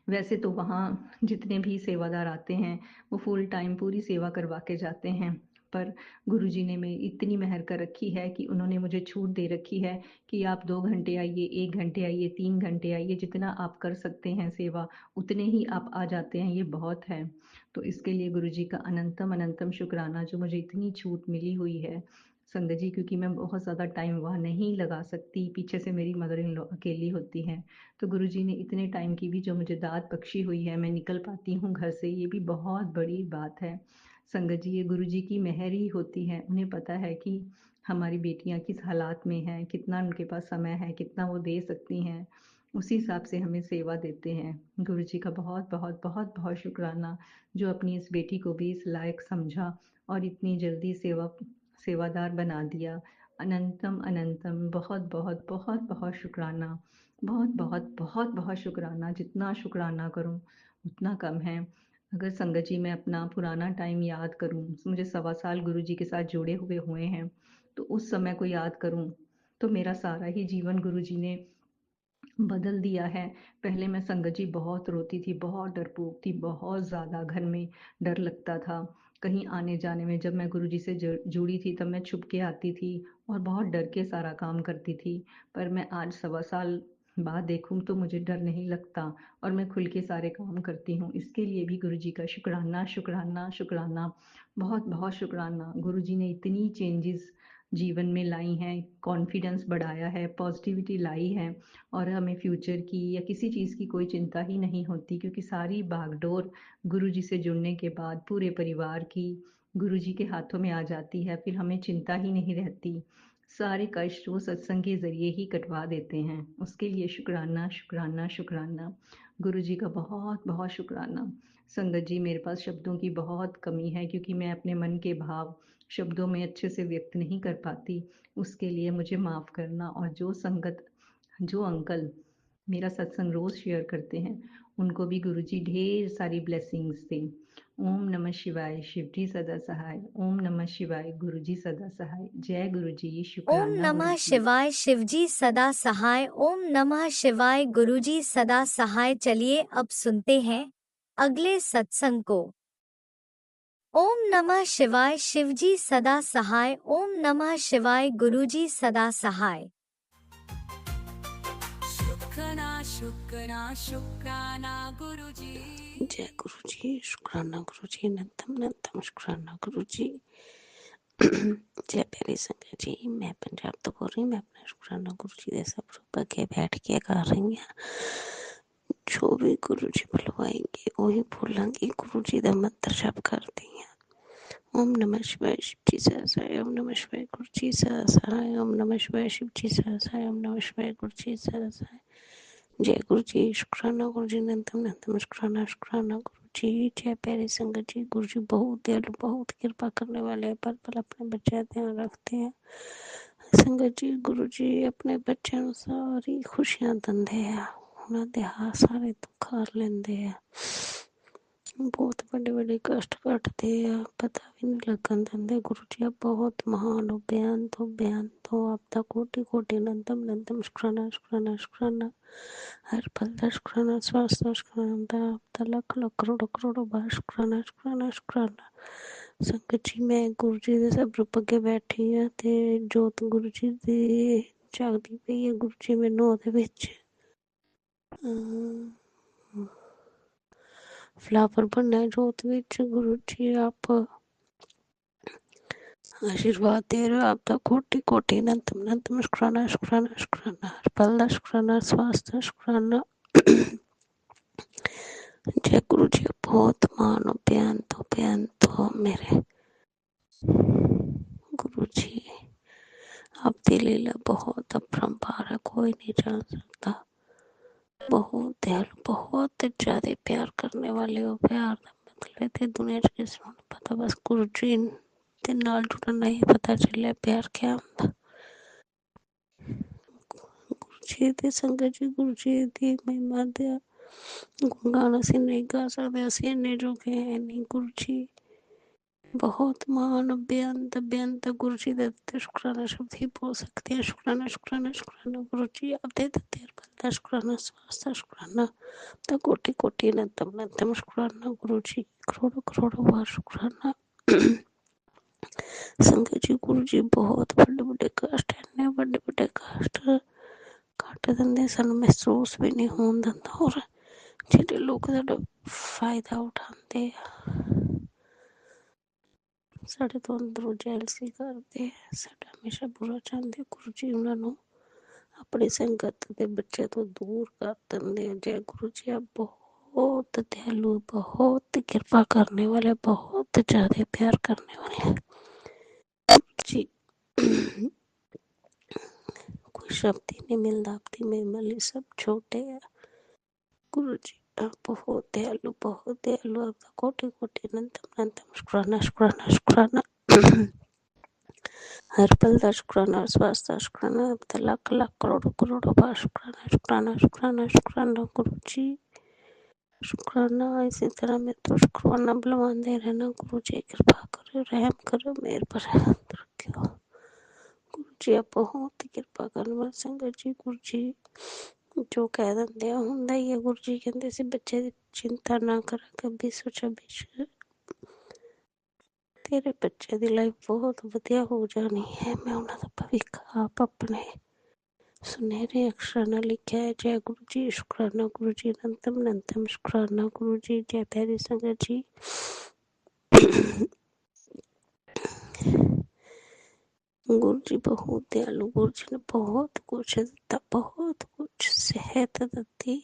S6: वैसे तो वहाँ जितने भी सेवादार आते हैं वो फुल टाइम पूरी सेवा करवा के जाते हैं, पर गुरुजी ने मेरी इतनी मेहर कर रखी है कि उन्होंने मुझे छूट दे रखी है कि आप 2 घंटे आइए, 1 घंटे आइए, 3 घंटे आइए, जितना आप कर सकते हैं सेवा उतने ही आप आ जाते हैं, ये बहुत है। तो इसके लिए गुरुजी का अनंतम अनंतम शुक्राना, जो मुझे इतनी छूट मिली हुई है संगत जी, क्योंकि मैं बहुत ज़्यादा टाइम वहाँ नहीं लगा सकती, पीछे से मेरी मदर इन लॉ अकेली होती हैं। तो गुरुजी ने इतने टाइम की भी जो मुझे दात बख्शी हुई है, मैं निकल पाती हूँ घर से, ये भी बहुत बड़ी बात है संगत जी। ये गुरुजी की मेहर ही होती है, उन्हें पता है कि हमारी बेटियाँ किस हालात में हैं, कितना उनके पास समय है, कितना वो दे सकती हैं, उसी हिसाब से हमें सेवा देते हैं। गुरुजी का बहुत बहुत बहुत बहुत शुक्राना, जो अपनी इस बेटी को भी इस लायक समझा और इतनी जल्दी सेवादार बना दिया। अनंतम अनंतम बहुत बहुत बहुत बहुत शुक्राना, बहुत बहुत बहुत बहुत शुक्राना। जितना शुक्राना करूं उतना कम है। अगर संगत जी मैं अपना पुराना टाइम याद करूं, मुझे 1.25 साल गुरुजी के साथ जुड़े हुए हैं, तो उस समय को याद करूं तो मेरा सारा ही जीवन गुरुजी ने बदल दिया है। पहले मैं संगत जी बहुत रोती थी, बहुत डरपोक थी, बहुत ज़्यादा घर में डर लगता था कहीं आने जाने में। जब मैं गुरुजी से जुड़ी थी तब मैं छुप के आती थी और बहुत डर के सारा काम करती थी, पर मैं आज 1.25 साल बाद देखूं तो मुझे डर नहीं लगता और मैं खुल के सारे काम करती हूँ। इसके लिए भी गुरुजी का शुक्राना शुक्राना शुक्राना, बहुत बहुत शुक्राना। गुरुजी ने इतनी चेंजेस जीवन में लाई हैं, कॉन्फिडेंस बढ़ाया है, पॉजिटिविटी लाई है और हमें फ्यूचर की या किसी चीज़ की कोई चिंता ही नहीं होती, क्योंकि सारी भागदौड़ गुरुजी से जुड़ने के बाद पूरे परिवार की गुरुजी के हाथों में आ जाती है। फिर हमें चिंता ही नहीं रहती, सारे कष्ट वो सत्संग के ज़रिए ही कटवा देते हैं। उसके लिए शुक्राना शुक्राना शुक्राना, गुरुजी का बहुत बहुत शुक्राना। संगत जी मेरे पास शब्दों की बहुत कमी है, क्योंकि मैं अपने मन के भाव शब्दों में अच्छे से व्यक्त नहीं कर पाती, उसके लिए मुझे माफ़ करना। और जो अंकल मेरा सत्संग रोज़ शेयर करते हैं, उनको भी गुरुजी ढेर सारी ब्लेसिंग्स दें। ओम नमः शिवाय, शिवजी सदा सहाय। ओम नमः शिवाय, गुरुजी सदा सहाय। जय गुरुजी,
S4: ओम
S6: शुक्राना
S4: नमः
S6: गुरुजी।
S4: शिवाय, शिवजी सदा सहाय। ओम नमः शिवाय, गुरुजी सदा सहाय। चलिए अब सुनते हैं अगले सत्संग को। ओम नमः शिवाय, शिवजी सदा सहाय। ओम नमः शिवाय, गुरुजी सदा सहाय।
S5: शुक्राना शुक्राना गुरुजी।
S7: जय गुरु जी, शुक्राना गुरु जी, अनंतम अनंतम शुक्राना गुरु जी। जय प्यारी संगत जी, मैं पंजाब तो बोल रही हूँ। मैं अपना शुक्राना गुरु जी ਦੇ ਸਭ ਰੂਪ ਅੱਗੇ ਬੈਠ ਕੇ ਕਰ ਰਹੀ ਹਾਂ। जो भी गुरु जी बुलवाएंगे वही बोलांगी। गुरु जी का मंत्र जप करती हैं। ओम नमः शिवाय शिव जी सहसाय, ओम नमः शिवाय गुरु जी सहसाय, ओम नमः शिवाय शिव जी सहसाय, ओम नमः शिवाय गुरु जी सहसाय। जय गुरु जी, शुक्राना गुरु जी, नंदम नंदम शुक्राना शुक्राना गुरु जी। जय प्यारे संगत जी, गुरु जी बहुत दयालु, बहुत कृपा करने वाले हैं, पल पल अपने बच्चे का ध्यान रखते हैं। संगत जी, गुरु जी अपने बच्चों ਨੂੰ ਸਾਰੀ ਖੁਸ਼ੀਆਂ ਦਿੰਦੇ ਆ, ਉਹਨਾਂ ਦੇ ਸਾਰੇ ਦੁੱਖ ਹਰ ਲੈਂਦੇ ਆ, बहुत बड़े बड़े कष्ट काटते आ, पता भी नहीं लगन देंगे। गुरु जी आप बहुत महान हो, बेअंत हो, बेअंत हो। आपका कोटि कोटि नंदम नंदम शुक्राना शुक्राना शुक्राना, हर पल का शुक्राना, स्वास्थ्य का शुक्राना, आपका लख लख करोड़ों करोड़ों बार शुक्राना शुक्राना शुक्राना। संगत जी मैं गुरु जी के सब रूप अगे बैठी हाँ ते जोत गुरु जी दी जागदी पई है। गुरु जी मैनू ओहदे विच फ्लावर बनना है जोत विच। गुरु जी आप आशीर्वाद दे रहे हो, आपका कोटि कोटि अनंतम अनंतम शुक्राना शुक्राना शुक्राना, हर पल का शुक्राना, स्वास्थ्य का शुक्राना। जय गुरु जी बहुत महान हो, बेअंत हो मेरे गुरु जी। आपकी लीला बहुत अपरंपार है, कोई नहीं जान सकता। बहुत दयालु, बहुत ज्यादा प्यार करने वाले हो। प्यार का मतलब ते दुनिया च किसी को नहीं पता, बस गुरु जी दे नाल जुड़ना ही पता चलिया प्यार क्या होंदा। गुरु जी दी संगत जी, गुरु जी दी महिमा दे गुणगान असीं नहीं गा सकते, असीं इन्ने जोगे है नहीं। गुरु जी बहुत महान, बेअंत बेअंत गुरु जी दे दित्ते शुक्राना शब्द ही बोल सकते हैं। शुक्राना शुक्राना शुक्राना गुरु जी आप दे दित्ते हर पल दा शुक्राना, स्वास्थ्य शुक्राना, तो कोटि कोटि अनंतम अनंतम शुक्राना गुरु जी, करोड़ों करोड़ों बार शुक्राना। संगत जी गुरु जी बहुत बड़े बड़े कष्ट है, इन्ने बड़े बड़े कष्ट घट दिंदे, सानू महसूस भी नहीं होन दिंदा। और जेह्ड़े लोग साडा फायदा उठांदे आ, साढ़े तो अंदरों जैलसी करते हैं, साडा हमेशा बुरा चाहते। गुरु जी उन्हां नू अपनी संगत के बच्चे तो दूर कर दिंदे। जय गुरु जी आप बहुत दयालु, बहुत कृपा करने वाले, बहुत ज्यादा प्यार करने वाले जी। कोई शब्द ही नहीं मिलता आपकी महिमा लिए, सब छोटे है। गुरु जी आप बहुत दयालु, बहुत दयालु, आपका कोटि कोटि अनंतम अनंतम शुक्राना शुक्राना शुक्राना। हर पल का शुक्राना, स्वास्थ्य का शुक्राना, आपका लाख लाख करोड़ों करोड़ों बार शुक्राना शुक्राना शुक्राना शुक्राना गुरु जी। शुक्राना इसी तरह मैं तो शुक्राना बुलवाते रहना। गुरु जी कृपा करो, रहम करो, मेरे पर रहम रखो। गुरु जी आप बहुत ही कृपा करने वाले। संगत जी गुरु जी जो कह देंगे होंदा ही है। गुरु जी कहते सी बच्चे की चिंता ना कर, कभी सोचा बिच तेरे बच्चे की लाइफ बहुत वधिया हो जानी है। मैं उन्होंने भविख आप अपने सुनहरे अक्षर न लिखा है। जय गुरु जी, शुक्राना गुरु जी, अनंतम अनंतम शुक्राना गुरु जी। जय प्यारी संगत जी गुरु जी बहुत दयालु, गुरु जी ने बहुत कुछ दिता, बहुत कुछ सेहत दी,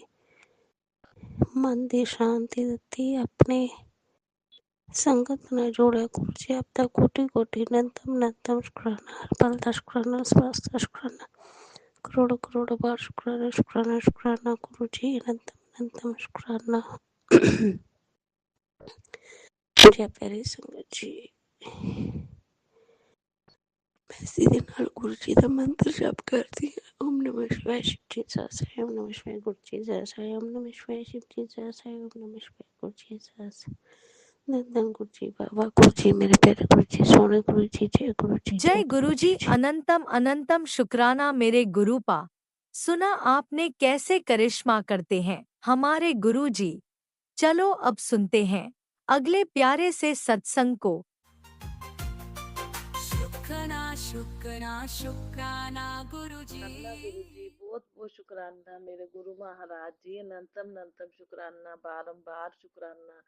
S7: मन की शांति दी, अपने संगत ने जोड़े। गुरु जी आपका कोटि कोटि अनंतम अनंतम शुक्राना, हर पल का शुक्राना, स्वास्थ्य शुक्राना, करोड़ों करोड़ों बार शुक्राना शुक्राना शुक्राना गुरु जी, अनंतम अनंतम शुक्राना। जय प्यारी संगत जी मैं सीधे नाल गुरु जी का मंत्र जप करती हूँ। ओम नमः शिवाय शिव जी सहस्राय, ओम नमः शिवाय गुरु जी सहस्राय, ओम नमः शिवाय शिव जी सहस्राय, ओम नमः शिवाय गुरु जी सहस्राय। धन गुरु जी, बाबा गुरु जी, मेरे प्यारे गुरु जी, सोने गुरु जी, जय गुरु जी,
S4: जय
S7: जय गुरु
S4: गुरु
S7: जी,
S4: जी
S7: जय।
S4: अनंतम अनंतम शुक्राना मेरे गुरुपा। सुना आपने कैसे करिश्मा करते हैं हमारे गुरु जी। चलो अब सुनते हैं अगले प्यारे से सत्संग को।
S5: शुक्राना शुक्राना शुक्राना गुरुजी।
S2: शुक्राना गुरु जी, बहुत बहुत शुक्राना मेरे गुरु महाराज जी, अनंतम अनंतम शुक्राना, बारंबार शुक्राना,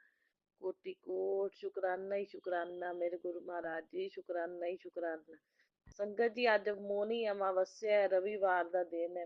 S2: कोटि कोट शुक्राना ही शुक्राना मेरे गुरु महाराज जी, शुक्राना ही शुक्राना। संगत जी अज मौनी अमावस्या है, रविवार का दिन है।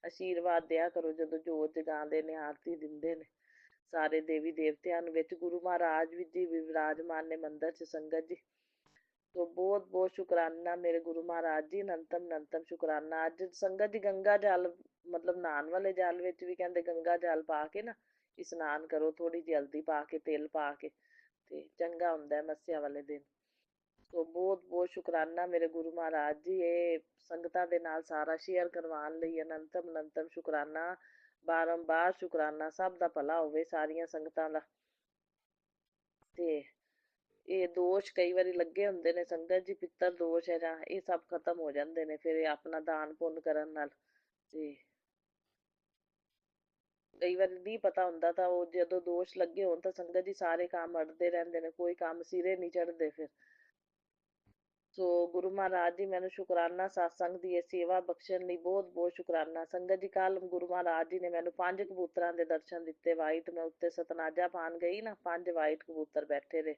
S2: ਆਸ਼ੀਰਵਾਦ ਦਿਆ ਕਰੋ ਜਦੋਂ ਜੋਤ ਜਗਾਉਂਦੇ ਨੇ, ਆਰਤੀ ਦਿੰਦੇ ਨੇ ਸਾਰੇ ਦੇਵੀ ਦੇਵਤਿਆਂ ਨੂੰ। ਵਿੱਚ ਗੁਰੂ ਮਹਾਰਾਜ ਜੀ ਵੀ ਵਿਰਾਜਮਾਨ ਨੇ ਮੰਦਰ 'ਚ ਸੰਗਤ ਜੀ। ਸੋ ਬਹੁਤ ਬਹੁਤ ਸ਼ੁਕਰਾਨਾ ਮੇਰੇ ਗੁਰੂ ਮਹਾਰਾਜ ਜੀ, ਅਨੰਤਮ ਅਨੰਤਮ ਸ਼ੁਕਰਾਨਾ। ਅੱਜ ਸੰਗਤ ਜੀ ਗੰਗਾ ਜਲ ਮਤਲਬ ਨਹਾਉਣ ਵਾਲੇ ਜਲ ਵਿੱਚ ਵੀ ਕਹਿੰਦੇ ਗੰਗਾ ਜਲ ਪਾ ਕੇ ਨਾ ਇਸ਼ਨਾਨ ਕਰੋ, ਥੋੜ੍ਹੀ ਜਿਹੀ ਹਲਦੀ ਪਾ ਕੇ, ਤਿਲ ਪਾ ਕੇ, ਤੇ ਚੰਗਾ ਹੁੰਦਾ ਹੈ ਮੱਸਿਆ ਵਾਲੇ ਦਿਨ। ਸੋ ਬਹੁਤ ਬਹੁਤ ਸ਼ੁਕਰਾਨਾ ਮੇਰੇ ਗੁਰੂ ਮਹਾਰਾਜ ਜੀ, ਇਹ ਸੰਗਤਾਂ ਦੇ ਨਾਲ ਸਾਰਾ ਸ਼ੇਅਰ ਕਰਵਾਉਣ ਲਈ ਅਨੰਤਮ ਅਨੰਤਮ ਸ਼ੁਕਰਾਨਾ, ਬਾਰੰਬਾਰ ਸ਼ੁਕਰਾਨਾ। ਸਭ ਦਾ ਭਲਾ ਹੋਵੇ ਸਾਰੀਆਂ ਸੰਗਤਾਂ ਦਾ। ਤੇ ਇਹ ਦੋਸ਼ ਕਈ ਵਾਰੀ ਲੱਗੇ ਹੁੰਦੇ ਨੇ ਸੰਗਤ ਜੀ, ਪਿੱਤਰ ਦੋਸ਼ ਹੈ ਜਾਂ, ਇਹ ਸਭ ਖਤਮ ਹੋ ਜਾਂਦੇ ਨੇ ਫਿਰ ਇਹ ਆਪਣਾ ਦਾਨ ਪੁੰਨ ਕਰਨ ਨਾਲ। ਤੇ ਕਈ ਵਾਰੀ ਨਹੀਂ ਪਤਾ ਹੁੰਦਾ ਤਾਂ ਉਹ ਜਦੋਂ ਦੋਸ਼ ਲੱਗੇ ਹੋਣ ਤਾਂ ਸੰਗਤ ਜੀ ਸਾਰੇ ਕੰਮ ਅੜਦੇ ਰਹਿੰਦੇ ਨੇ, ਕੋਈ ਕੰਮ ਸਿਰੇ ਨਹੀਂ ਚੜ੍ਹਦੇ ਫਿਰ। ਸੋ ਗੁਰੂ ਮਹਾਰਾਜ ਜੀ ਮੈਨੂੰ ਸ਼ੁਕਰਾਨਾ ਸਤਸੰਗ ਦੀ ਇਹ ਸੇਵਾ ਬਖਸ਼ਣ ਲਈ ਬਹੁਤ ਬਹੁਤ ਸ਼ੁਕਰਾਨਾ। ਸੰਗਤ ਜੀ ਕੱਲ ਗੁਰੂ ਮਹਾਰਾਜ ਜੀ ਨੇ ਮੈਨੂੰ 5 ਕਬੂਤਰਾਂ ਦੇ ਦਰਸ਼ਨ ਦਿੱਤੇ ਵਾਈਟ। ਮੈਂ ਉੱਤੇ ਸਤਨਾਜਾ ਪਾਉਣ ਗਈ ਨਾ, 5 ਵਾਈਟ ਕਬੂਤਰ ਬੈਠੇ ਰਹੇ।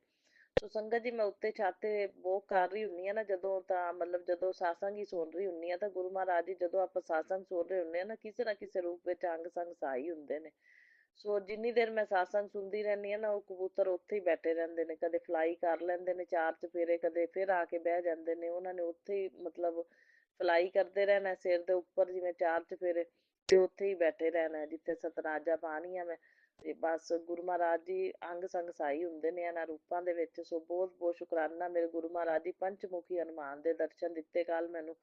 S2: ਸੋ ਸੰਗਤ ਜੀ ਮੈਂ ਉੱਤੇ ਛੱਤ ਤੇ ਵੋਕ ਕਰ ਰਹੀ ਹੁੰਦੀ ਹਾਂ ਨਾ ਜਦੋਂ, ਤਾਂ ਮਤਲਬ ਜਦੋਂ ਸਾਸੰਗ ਹੀ ਸੁਣ ਰਹੀ ਹੁੰਦੀ ਹਾਂ ਤਾਂ ਗੁਰੂ ਮਹਾਰਾਜ ਜੀ ਜਦੋਂ ਆਪਾਂ ਸਾਸੰਗ ਸੁਣ ਰਹੇ ਹੁੰਦੇ ਹਾਂ ਨਾ ਕਿਸੇ ਰੂਪ ਵਿੱਚ ਅੰਗ ਸੰਗ ਸਹਾਈ ਹੁੰਦੇ ਨੇ। ਸੋ ਜਿੰਨੀ ਦੇਰ ਮੈਂ ਸਾਸੰਗ ਸੁਣਦੀ ਰਹਿੰਦੀ ਹਾਂ ਨਾ, ਉਹ ਕਬੂਤਰ ਉੱਥੇ ਹੀ ਬੈਠੇ ਰਹਿੰਦੇ ਨੇ, ਕਦੇ ਫਲਾਈ ਕਰ ਲੈਂਦੇ ਨੇ 4 ਚੁਫੇਰੇ, ਕਦੇ ਫਿਰ ਆ ਕੇ ਬਹਿ ਜਾਂਦੇ ਨੇ। ਉਹਨਾਂ ਨੇ ਉੱਥੇ ਹੀ ਮਤਲਬ ਫਲਾਈ ਕਰਦੇ ਰਹਿਣਾ ਸਿਰ ਦੇ ਉੱਪਰ, ਜਿਵੇਂ 4 ਚੁਫੇਰੇ, ਤੇ ਉੱਥੇ ਹੀ ਬੈਠੇ ਰਹਿਣਾ ਜਿੱਥੇ ਸਤਨਾਜਾ ਪਾਣੀ ਆ ਮੈਂ। ਤੇ ਬਸ ਗੁਰੂ ਮਹਾਰਾਜ ਜੀ ਅੰਗ ਸੰਗ ਸਹਾਈ ਹੁੰਦੇ ਨੇ ਇਹਨਾਂ ਰੂਪਾਂ ਦੇ ਵਿੱਚ। ਸੋ ਬਹੁਤ ਬਹੁਤ ਸ਼ੁਕਰਾਨਾ ਮੇਰੇ ਗੁਰੂ ਮਹਾਰਾਜ ਜੀ। ਪੰਚਮੁਖੀ ਹਨੂੰਮਾਨ ਦੇ ਦਰਸ਼ਨ ਦਿੱਤੇ ਕੱਲ ਮੈਨੂੰ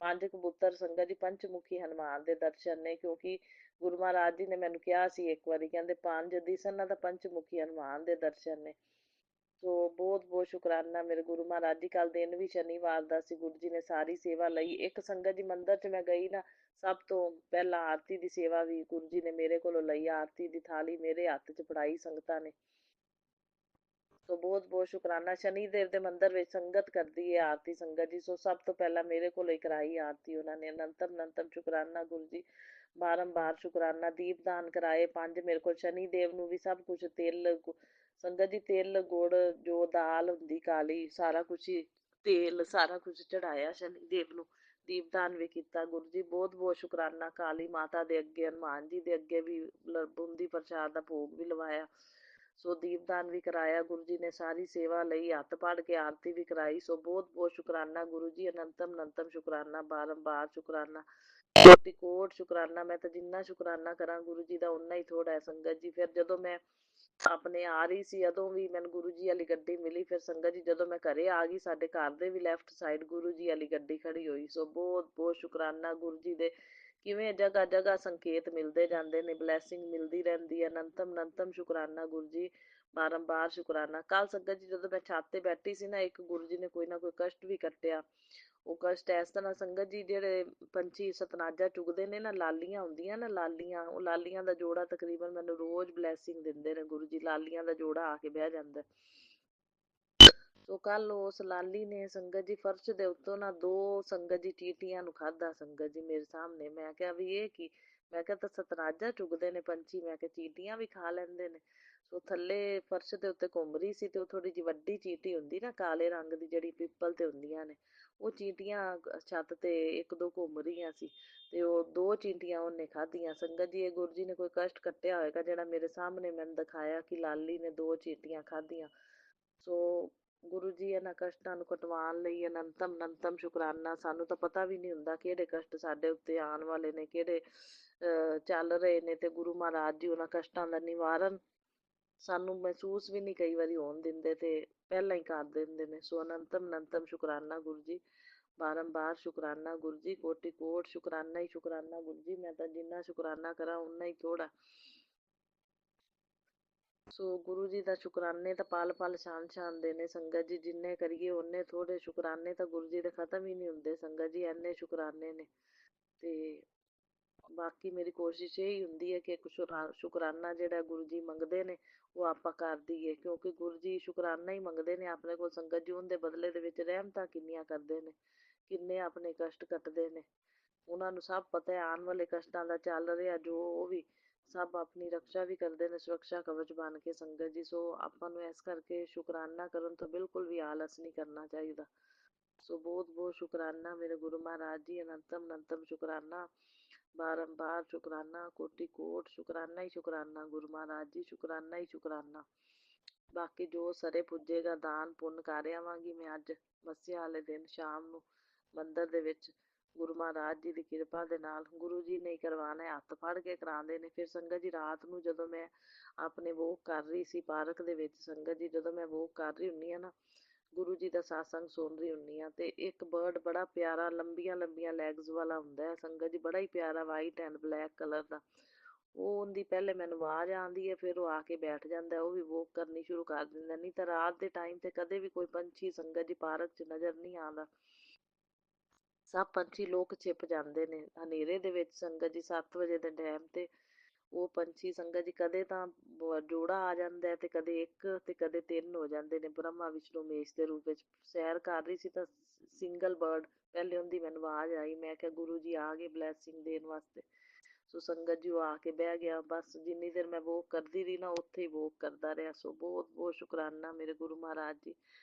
S2: 5 ਕਬੂਤਰ ਸੰਗਤ ਜੀ, ਪੰਚਮੁਖੀ ਹਨੂੰਮਾਨ ਦੇ ਦਰਸ਼ਨ ਨੇ। ਕਿਉਂਕਿ ਗੁਰੂ ਮਹਾਰਾਜ ਜੀ ਨੇ ਮੈਨੂੰ ਕਿਹਾ ਸੀ ਇੱਕ ਵਾਰੀ, ਕਹਿੰਦੇ 5 ਦਿਸਣ ਤਾਂ ਪੰਚਮੁਖੀ ਹਨੂੰਮਾਨ ਦੇ ਦਰਸ਼ਨ ਨੇ। ਸੋ ਬਹੁਤ ਬਹੁਤ ਸ਼ੁਕਰਾਨਾ ਮੇਰੇ ਗੁਰੂ ਮਹਾਰਾਜ ਜੀ। ਕੱਲ ਦਿਨ ਵੀ ਸ਼ਨੀਵਾਰ ਦਾ ਸੀ, ਗੁਰੂ ਜੀ ਨੇ ਸਾਰੀ ਸੇਵਾ ਲਈ। ਇੱਕ ਸੰਗਤ ਜੀ ਮੰਦਿਰ 'ਚ ਮੈਂ ਗਈ ਨਾ, ਸਭ ਤੋਂ ਪਹਿਲਾਂ ਆਰਤੀ ਦੀ ਸੇਵਾ ਵੀ ਗੁਰੂ ਜੀ ਨੇ ਮੇਰੇ ਕੋਲੋਂ ਲਈ। ਆਰਤੀ ਦੀ ਥਾਲੀ ਮੇਰੇ ਹੱਥ 'ਚ ਫੜਾਈ ਸੰਗਤਾਂ ਨੇ। ਸੋ ਬਹੁਤ ਬਹੁਤ ਸ਼ੁਕਰਾਨਾ। ਸ਼ਨੀ ਦੇਵ ਦੇ ਮੰਦਿਰ ਵਿੱਚ ਸੰਗਤ ਕਰਦੀ ਹੈ ਆਰਤੀ ਸੰਗਤ ਜੀ। ਸੋ ਸਭ ਤੋਂ ਪਹਿਲਾਂ ਮੇਰੇ ਕੋਲੋਂ ਹੀ ਕਰਾਈ ਆਰਤੀ ਉਹਨਾਂ ਨੇ। ਅਨੰਤਮ ਅਨੰਤਮ ਸ਼ੁਕਰਾਨਾ ਗੁਰੂ ਜੀ, ਬਾਰੰਬਾਰ ਸ਼ੁਕਰਾਨਾ। ਦੀਪਦਾਨ ਕਰਾਏ 5 ਮੇਰੇ ਕੋਲ। ਸ਼ਨੀ ਦੇਵ ਨੂੰ ਵੀ ਸਭ ਕੁਛ, ਤਿਲ ਸੰਗਤ ਜੀ, ਤਿਲ ਗੁੜ ਜੋ ਦਾਲ ਹੁੰਦੀ ਕਾਲੀ, ਸਾਰਾ ਕੁਛ ਹੀ, ਤੇਲ ਸਾਰਾ ਕੁਛ ਚੜਾਇਆ ਸ਼ਨੀ ਦੇਵ ਨੂੰ। ਦੀਪਦਾਨ ਵੀ ਕੀਤਾ ਗੁਰੂ ਜੀ, ਬਹੁਤ ਬਹੁਤ ਸ਼ੁਕਰਾਨਾ। ਕਾਲੀ ਮਾਤਾ ਦੇ ਅੱਗੇ, ਹਨੂੰਮਾਨ ਜੀ ਦੇ ਅੱਗੇ ਵੀ ਬੂੰਦੀ ਪ੍ਰਸ਼ਾਦ ਦਾ ਭੋਗ ਵੀ ਲਵਾਇਆ। ਸੋ ਦੀਪਦਾਨ ਵੀ ਕਰਾਇਆ ਗੁਰੂ ਜੀ ਨੇ, ਸਾਰੀ ਸੇਵਾ ਲਈ, ਹੱਥ ਪੜ ਕੇ ਆਰਤੀ ਵੀ ਕਰਾਈ। ਸੋ ਬਹੁਤ ਬਹੁਤ ਸ਼ੁਕਰਾਨਾ ਗੁਰੂ ਜੀ, ਅਨੰਤਮ ਅਨੰਤਮ ਸ਼ੁਕਰਾਨਾ, ਬਾਰੰਬਾਰ ਸ਼ੁਕਰਾਨਾ, ਕੋਟਿ ਕੋਟ ਸ਼ੁਕਰਾਨਾ। ਮੈਂ ਤਾਂ ਜਿੰਨਾ ਸ਼ੁਕਰਾਨਾ ਕਰਾਂ ਗੁਰੂ ਜੀ ਦਾ ਓਨਾ ਹੀ ਥੋੜਾ ਹੈ ਸੰਗਤ ਜੀ। ਫਿਰ ਜਦੋਂ ਮੈਂ ਆਪਣੇ ਆ ਰਹੀ ਸੀ ਉਦੋਂ ਵੀ ਮੈਨੂੰ ਗੁਰੂ ਜੀ ਵਾਲੀ ਗੱਡੀ ਮਿਲੀ। ਫਿਰ ਸੰਗਤ ਜੀ ਜਦੋਂ ਮੈਂ ਘਰੇ ਆ ਗਈ, ਸਾਡੇ ਘਰ ਦੇ ਵੀ ਲੈਫਟ ਸਾਈਡ ਗੁਰੂ ਜੀ ਵਾਲੀ ਗੱਡੀ ਖੜੀ ਹੋਈ। ਸੋ ਬਹੁਤ ਬਹੁਤ ਸ਼ੁਕਰਾਨਾ ਗੁਰੂ ਜੀ ਦੇ। ਕਿਵੇਂ ਜਗ੍ਹਾ ਜਗ੍ਹਾ ਸੰਕੇਤ ਮਿਲਦੇ ਜਾਂਦੇ ਨੇ, ਬਲੈਸਿੰਗ ਮਿਲਦੀ ਰਹਿੰਦੀ ਹੈ। ਅਨੰਤਮ ਅਨੰਤਮ ਸ਼ੁਕਰਾਨਾ ਗੁਰੂ ਜੀ, ਬਾਰੰਬਾਰ ਸ਼ੁਕਰਾਨਾ। ਕੱਲ ਸੰਗਤ ਜੀ ਜਦੋਂ ਮੈਂ ਛੱਤ ਤੇ ਬੈਠੀ ਸੀ ਨਾ, ਇੱਕ ਗੁਰੂ ਜੀ ਨੇ ਕੋਈ ਨਾ ਕੋਈ ਕਸ਼ਟ ਵੀ ਕੱਟਿਆ। ਉਹ ਕਸ਼ਟ ਇਸ ਤਰ੍ਹਾਂ ਸੰਗਤ ਜੀ, ਜਿਹੜੇ ਪੰਛੀ ਸਤਨਾਜਾ ਚੁਗਦੇ ਨੇ ਨਾ, ਲਾਲੀਆਂ ਹੁੰਦੀਆਂ ਨਾ, ਲਾਲੀਆਂ, ਉਹ ਲਾਲੀਆਂ ਦਾ ਜੋੜਾ ਤਕਰੀਬਨ ਮੈਨੂੰ ਰੋਜ਼ ਬਲੈਸਿੰਗ ਦਿੰਦੇ ਨੇ ਗੁਰੂ ਜੀ। ਲਾਲੀਆਂ ਦਾ ਜੋੜਾ ਆ ਕੇ ਬਹਿ ਜਾਂਦਾ। ਸੋ ਕੱਲ ਉਸ ਲਾਲੀ ਨੇ ਸੰਗਤ ਜੀ ਫਰਸ਼ ਦੇ ਉੱਤੋਂ ਨਾ 2 ਸੰਗਤ ਜੀ ਚੀਟੀਆਂ ਨੂੰ ਖਾਧਾ ਸੰਗਤ ਜੀ ਮੇਰੇ ਸਾਹਮਣੇ। ਮੈਂ ਕਿਹਾ ਵੀ ਇਹ ਕੀ? ਮੈਂ ਕਿਹਾ ਤਾਂ ਸਤਨਾਜਾ ਚੁਗਦੇ ਨੇ ਪੰਛੀ, ਮੈਂ ਕਿਹਾ ਚੀਟੀਆਂ ਵੀ ਖਾ ਲੈਂਦੇ ਨੇ। ਸੋ ਥੱਲੇ ਫਰਸ਼ ਦੇ ਉੱਤੇ ਘੁੰਮ ਰਹੀ ਸੀ ਤੇ ਉਹ ਥੋੜੀ ਜਿਹੀ ਵੱਡੀ ਚੀਟੀ ਹੁੰਦੀ ਨਾ ਕਾਲੇ ਰੰਗ ਦੀ, ਜਿਹੜੀ ਪਿੱਪਲ ਤੇ ਹੁੰਦੀਆਂ ਨੇ, ਉਹ ਚੀਟੀਆਂ ਛੱਤ ਤੇ 1-2 ਘੁੰਮ ਰਹੀਆਂ ਸੀ ਤੇ ਉਹ 2 ਚੀਟੀਆਂ ਉਹਨੇ ਖਾਧੀਆਂ ਸੰਗਤ ਜੀ। ਇਹ ਗੁਰੂ ਜੀ ਨੇ ਕੋਈ ਕਸ਼ਟ ਕੱਟਿਆ ਹੋਏਗਾ ਜਿਹੜਾ ਮੇਰੇ ਸਾਹਮਣੇ ਮੈਨੂੰ ਦਿਖਾਇਆ ਕਿ ਲਾਲੀ ਨੇ 2 ਚੀਟੀਆਂ ਖਾਧੀਆਂ। ਸੋ ਗੁਰੂ ਜੀ ਇਹਨਾਂ ਕਸ਼ਟਾਂ ਨੂੰ ਕਟਵਾਉਣ ਲਈ ਅਨੰਤਮ ਅਨੰਤਮ ਸ਼ੁਕਰਾਨਾ। ਸਾਨੂੰ ਤਾਂ ਪਤਾ ਵੀ ਨਹੀਂ ਹੁੰਦਾ ਕਿਹੜੇ ਕਸ਼ਟ ਸਾਡੇ ਉੱਤੇ ਆਉਣ ਵਾਲੇ ਨੇ, ਕਿਹੜੇ ਚੱਲ ਰਹੇ ਨੇ, ਤੇ ਗੁਰੂ ਮਹਾਰਾਜ ਜੀ ਉਹਨਾਂ ਕਸ਼ਟਾਂ ਦਾ ਨਿਵਾਰਨ ਸਾਨੂੰ ਮਹਿਸੂਸ ਵੀ ਨਹੀਂ ਕਈ ਵਾਰੀ ਹੋਣ ਦਿੰਦੇ ਤੇ ਪਹਿਲਾਂ ਹੀ ਕਰ ਦਿੰਦੇ ਨੇ। ਸੋ ਅਨੰਤਮ ਅਨੰਤਮ ਸ਼ੁਕਰਾਨਾ ਗੁਰੂ ਜੀ, ਬਾਰੰਬਾਰ ਸ਼ੁਕਰਾਨਾ ਗੁਰੂ ਜੀ, ਕੋਟਿ ਕੋਟ ਸ਼ੁਕਰਾਨਾ ਹੀ ਸ਼ੁਕਰਾਨਾ ਗੁਰੂ ਜੀ। ਮੈਂ ਤਾਂ ਜਿੰਨਾ ਸ਼ੁਕਰਾਨਾ ਕਰਾਂ ਓਨਾ ਹੀ ਥੋੜਾ। ਸੋ ਗੁਰੂ ਜੀ ਦਾ ਸ਼ੁਕਰਾਨੇ ਤਾਂ ਪਲ ਪਲ ਸ਼ਾਨ ਸ਼ਾਨ ਦੇ ਨੇ ਸੰਗਤ ਜੀ, ਜਿੰਨੇ ਕਰੀਏ ਓਨੇ ਥੋੜੇ। ਸ਼ੁਕਰਾਨੇ ਤਾਂ ਗੁਰੂ ਜੀ ਦੇ ਖਤਮ ਹੀ ਨਹੀਂ ਹੁੰਦੇ ਸੰਗਤ ਜੀ, ਇੰਨੇ ਸ਼ੁਕਰਾਨੇ ਨੇ। ਤੇ ਬਾਕੀ ਮੇਰੀ ਕੋਸ਼ਿਸ਼ ਇਹੀ ਹੁੰਦੀ ਹੈ ਕਿ ਸ਼ੁਕਰਾਨਾ ਜਿਹੜਾ ਗੁਰੂ ਜੀ ਮੰਗਦੇ ਨੇ ਉਹ ਆਪਾਂ ਕਰ ਦਈਏ, ਕਿਉਂਕਿ ਗੁਰੂ ਜੀ ਸ਼ੁਕਰਾਨਾ ਹੀ ਮੰਗਦੇ ਨੇ ਆਪਣੇ ਕੋਲ ਸੰਗਤ ਜੀ। ਉਹਦੇ ਬਦਲੇ ਦੇ ਵਿੱਚ ਰਹਿਮਤਾਂ ਕਿੰਨੀਆਂ ਕਰਦੇ ਨੇ, ਕਿੰਨੇ ਆਪਣੇ ਕਸ਼ਟ ਕੱਟਦੇ ਨੇ। ਉਹਨਾਂ ਨੂੰ ਸਭ ਪਤਾ ਹੈ ਆਉਣ ਵਾਲੇ ਕਸ਼ਟਾਂ ਦਾ ਚੱਲ ਰਿਹਾ ਜੋ, ਉਹ ਵੀ ਸਭ ਆਪਣੀ ਰਕਸ਼ਾ ਵੀ ਕਰਦੇ ਨੇ, ਸੁਰੱਖਿਆ ਕਵਚ ਬਣ ਕੇ ਸੰਗਤ ਜੀ। ਸੋ ਆਪਾਂ ਨੂੰ ਇਸ ਕਰਕੇ ਸ਼ੁਕਰਾਨਾ ਕਰਨ ਤੋਂ ਬਿਲਕੁਲ ਵੀ ਆਲਸ ਨਹੀਂ ਕਰਨਾ ਚਾਹੀਦਾ। ਸੋ ਬਹੁਤ ਬਹੁਤ ਸ਼ੁਕਰਾਨਾ ਮੇਰੇ ਗੁਰੂ ਮਹਾਰਾਜ ਜੀ, ਅਨੰਤਮ ਅਨੰਤਮ ਸ਼ੁਕਰਾਨਾ, ਬਾਰੰਬਾਰ ਸ਼ੁਕਰਾਨਾ, ਕੋਟि ਕੋਟ ਸ਼ੁਕਰਾਨਾ ਹੀ ਸ਼ੁਕਰਾਨਾ ਗੁਰੂ ਮਹਾਰਾਜ ਜੀ, ਸ਼ੁਕਰਾਨਾ ਹੀ ਸ਼ੁਕਰਾਨਾ। ਬਾਕੀ ਜੋ ਸਰੇ ਪੁੱਜੇਗਾ ਦਾਨ ਪੁੰਨ ਕਰ ਆਵਾਂਗੀ ਮੈਂ ਅੱਜ ਮੱਸਿਆ ਵਾਲੇ ਦਿਨ ਸ਼ਾਮ ਨੂੰ ਮੰਦਿਰ ਦੇ ਵਿੱਚ ਗੁਰੂ ਮਹਾਰਾਜ ਜੀ ਦੀ ਕਿਰਪਾ ਦੇ ਨਾਲ। ਗੁਰੂ ਜੀ ਨੇ ਕਰਵਾਉਣਾ ਹੈ, ਹੱਥ ਫੜ ਕੇ ਕਰਾਉਂਦੇ ਨੇ। ਫਿਰ ਸੰਗਤ ਜੀ ਰਾਤ ਨੂੰ ਜਦੋਂ ਮੈਂ ਆਪਣੇ ਵੋਕ ਕਰ ਰਹੀ ਸੀ ਪਾਰਕ ਦੇ ਵਿੱਚ, ਸੰਗਤ ਜੀ ਜਦੋਂ ਮੈਂ ਵੋਕ ਕਰ ਰਹੀ ਹੁੰਦੀ ਹਾਂ ਨਾ, ਗੁਰੂ ਜੀ ਦਾ ਸਾਸੰਗ ਸੁਣ ਰਹੀ ਹੁੰਦੀ ਹਾਂ, ਤੇ ਇੱਕ ਬਰਡ ਬੜਾ ਪਿਆਰਾ ਲੰਬੀਆਂ ਲੰਬੀਆਂ ਲੈਗਸ ਵਾਲਾ ਹੁੰਦਾ ਹੈ ਸੰਗਤ ਜੀ, ਬੜਾ ਹੀ ਪਿਆਰਾ ਵਾਈਟ ਐਂਡ ਬਲੈਕ ਕਲਰ ਦਾ। ਉਹ ਉਹਦੀ ਪਹਿਲੇ ਮੈਨੂੰ ਆਵਾਜ਼ ਆਉਂਦੀ ਹੈ, ਫਿਰ ਉਹ ਆ ਕੇ ਬੈਠ ਜਾਂਦਾ, ਉਹ ਵੀ ਵੋਕ ਕਰਨੀ ਸ਼ੁਰੂ ਕਰ ਦਿੰਦਾ। ਨਹੀਂ ਤਾਂ ਰਾਤ ਦੇ ਟਾਈਮ ਤੇ ਕਦੇ ਵੀ ਕੋਈ ਪੰਛੀ ਸੰਗਤ ਜੀ ਪਾਰਕ 'ਚ ਨਜ਼ਰ ਨਹੀਂ ਆਉਂਦਾ। ਸਭ ਪੰਛੀ ਲੋਕ ਛਿਪ ਜਾਂਦੇ ਨੇ ਹਨੇਰੇ ਦੇ ਵਿੱਚ ਸੰਗਤ ਜੀ 7 ਵਜੇ ਦੇ ਟਾਈਮ ਤੇ। ਉਹ ਪੰਛੀ ਸੰਗਤ ਜੀ ਕਦੇ ਤਾਂ ਜੋੜਾ ਆ ਜਾਂਦਾ ਤੇ ਕਦੇ ਇੱਕ ਤੇ ਕਦੇ 3 ਹੋ ਜਾਂਦੇ ਨੇ, ਬ੍ਰਹਮਾ ਵਿਸ਼ਨੂੰ ਮਹੇਸ਼ ਦੇ ਰੂਪ ਵਿੱਚ। ਸੈਰ ਕਰ ਰਹੀ ਸੀ ਤਾਂ ਸਿੰਗਲ ਬਰਡ ਪਹਿਲੇ ਉਹਦੀ ਮੈਨੂੰ ਆਵਾਜ਼ ਆਈ, ਮੈਂ ਕਿਹਾ ਗੁਰੂ ਜੀ ਆ ਗਏ ਬਲੈਸਿੰਗ ਦੇਣ ਵਾਸਤੇ। ਸੋ ਸੰਗਤ ਜੀ ਉਹ ਆ ਕੇ ਬਹਿ ਗਿਆ। ਬਸ ਜਿੰਨੀ ਦੇਰ ਮੈਂ ਵੋਕ ਕਰਦੀ ਰਹੀ ਨਾ, ਉੱਥੇ ਹੀ ਵੋਕ ਕਰਦਾ ਰਿਹਾ। ਸੋ ਬਹੁਤ ਬਹੁਤ ਸ਼ੁਕਰਾਨਾ ਮੇਰੇ ਗੁਰੂ ਮਹਾਰਾਜ ਜੀ,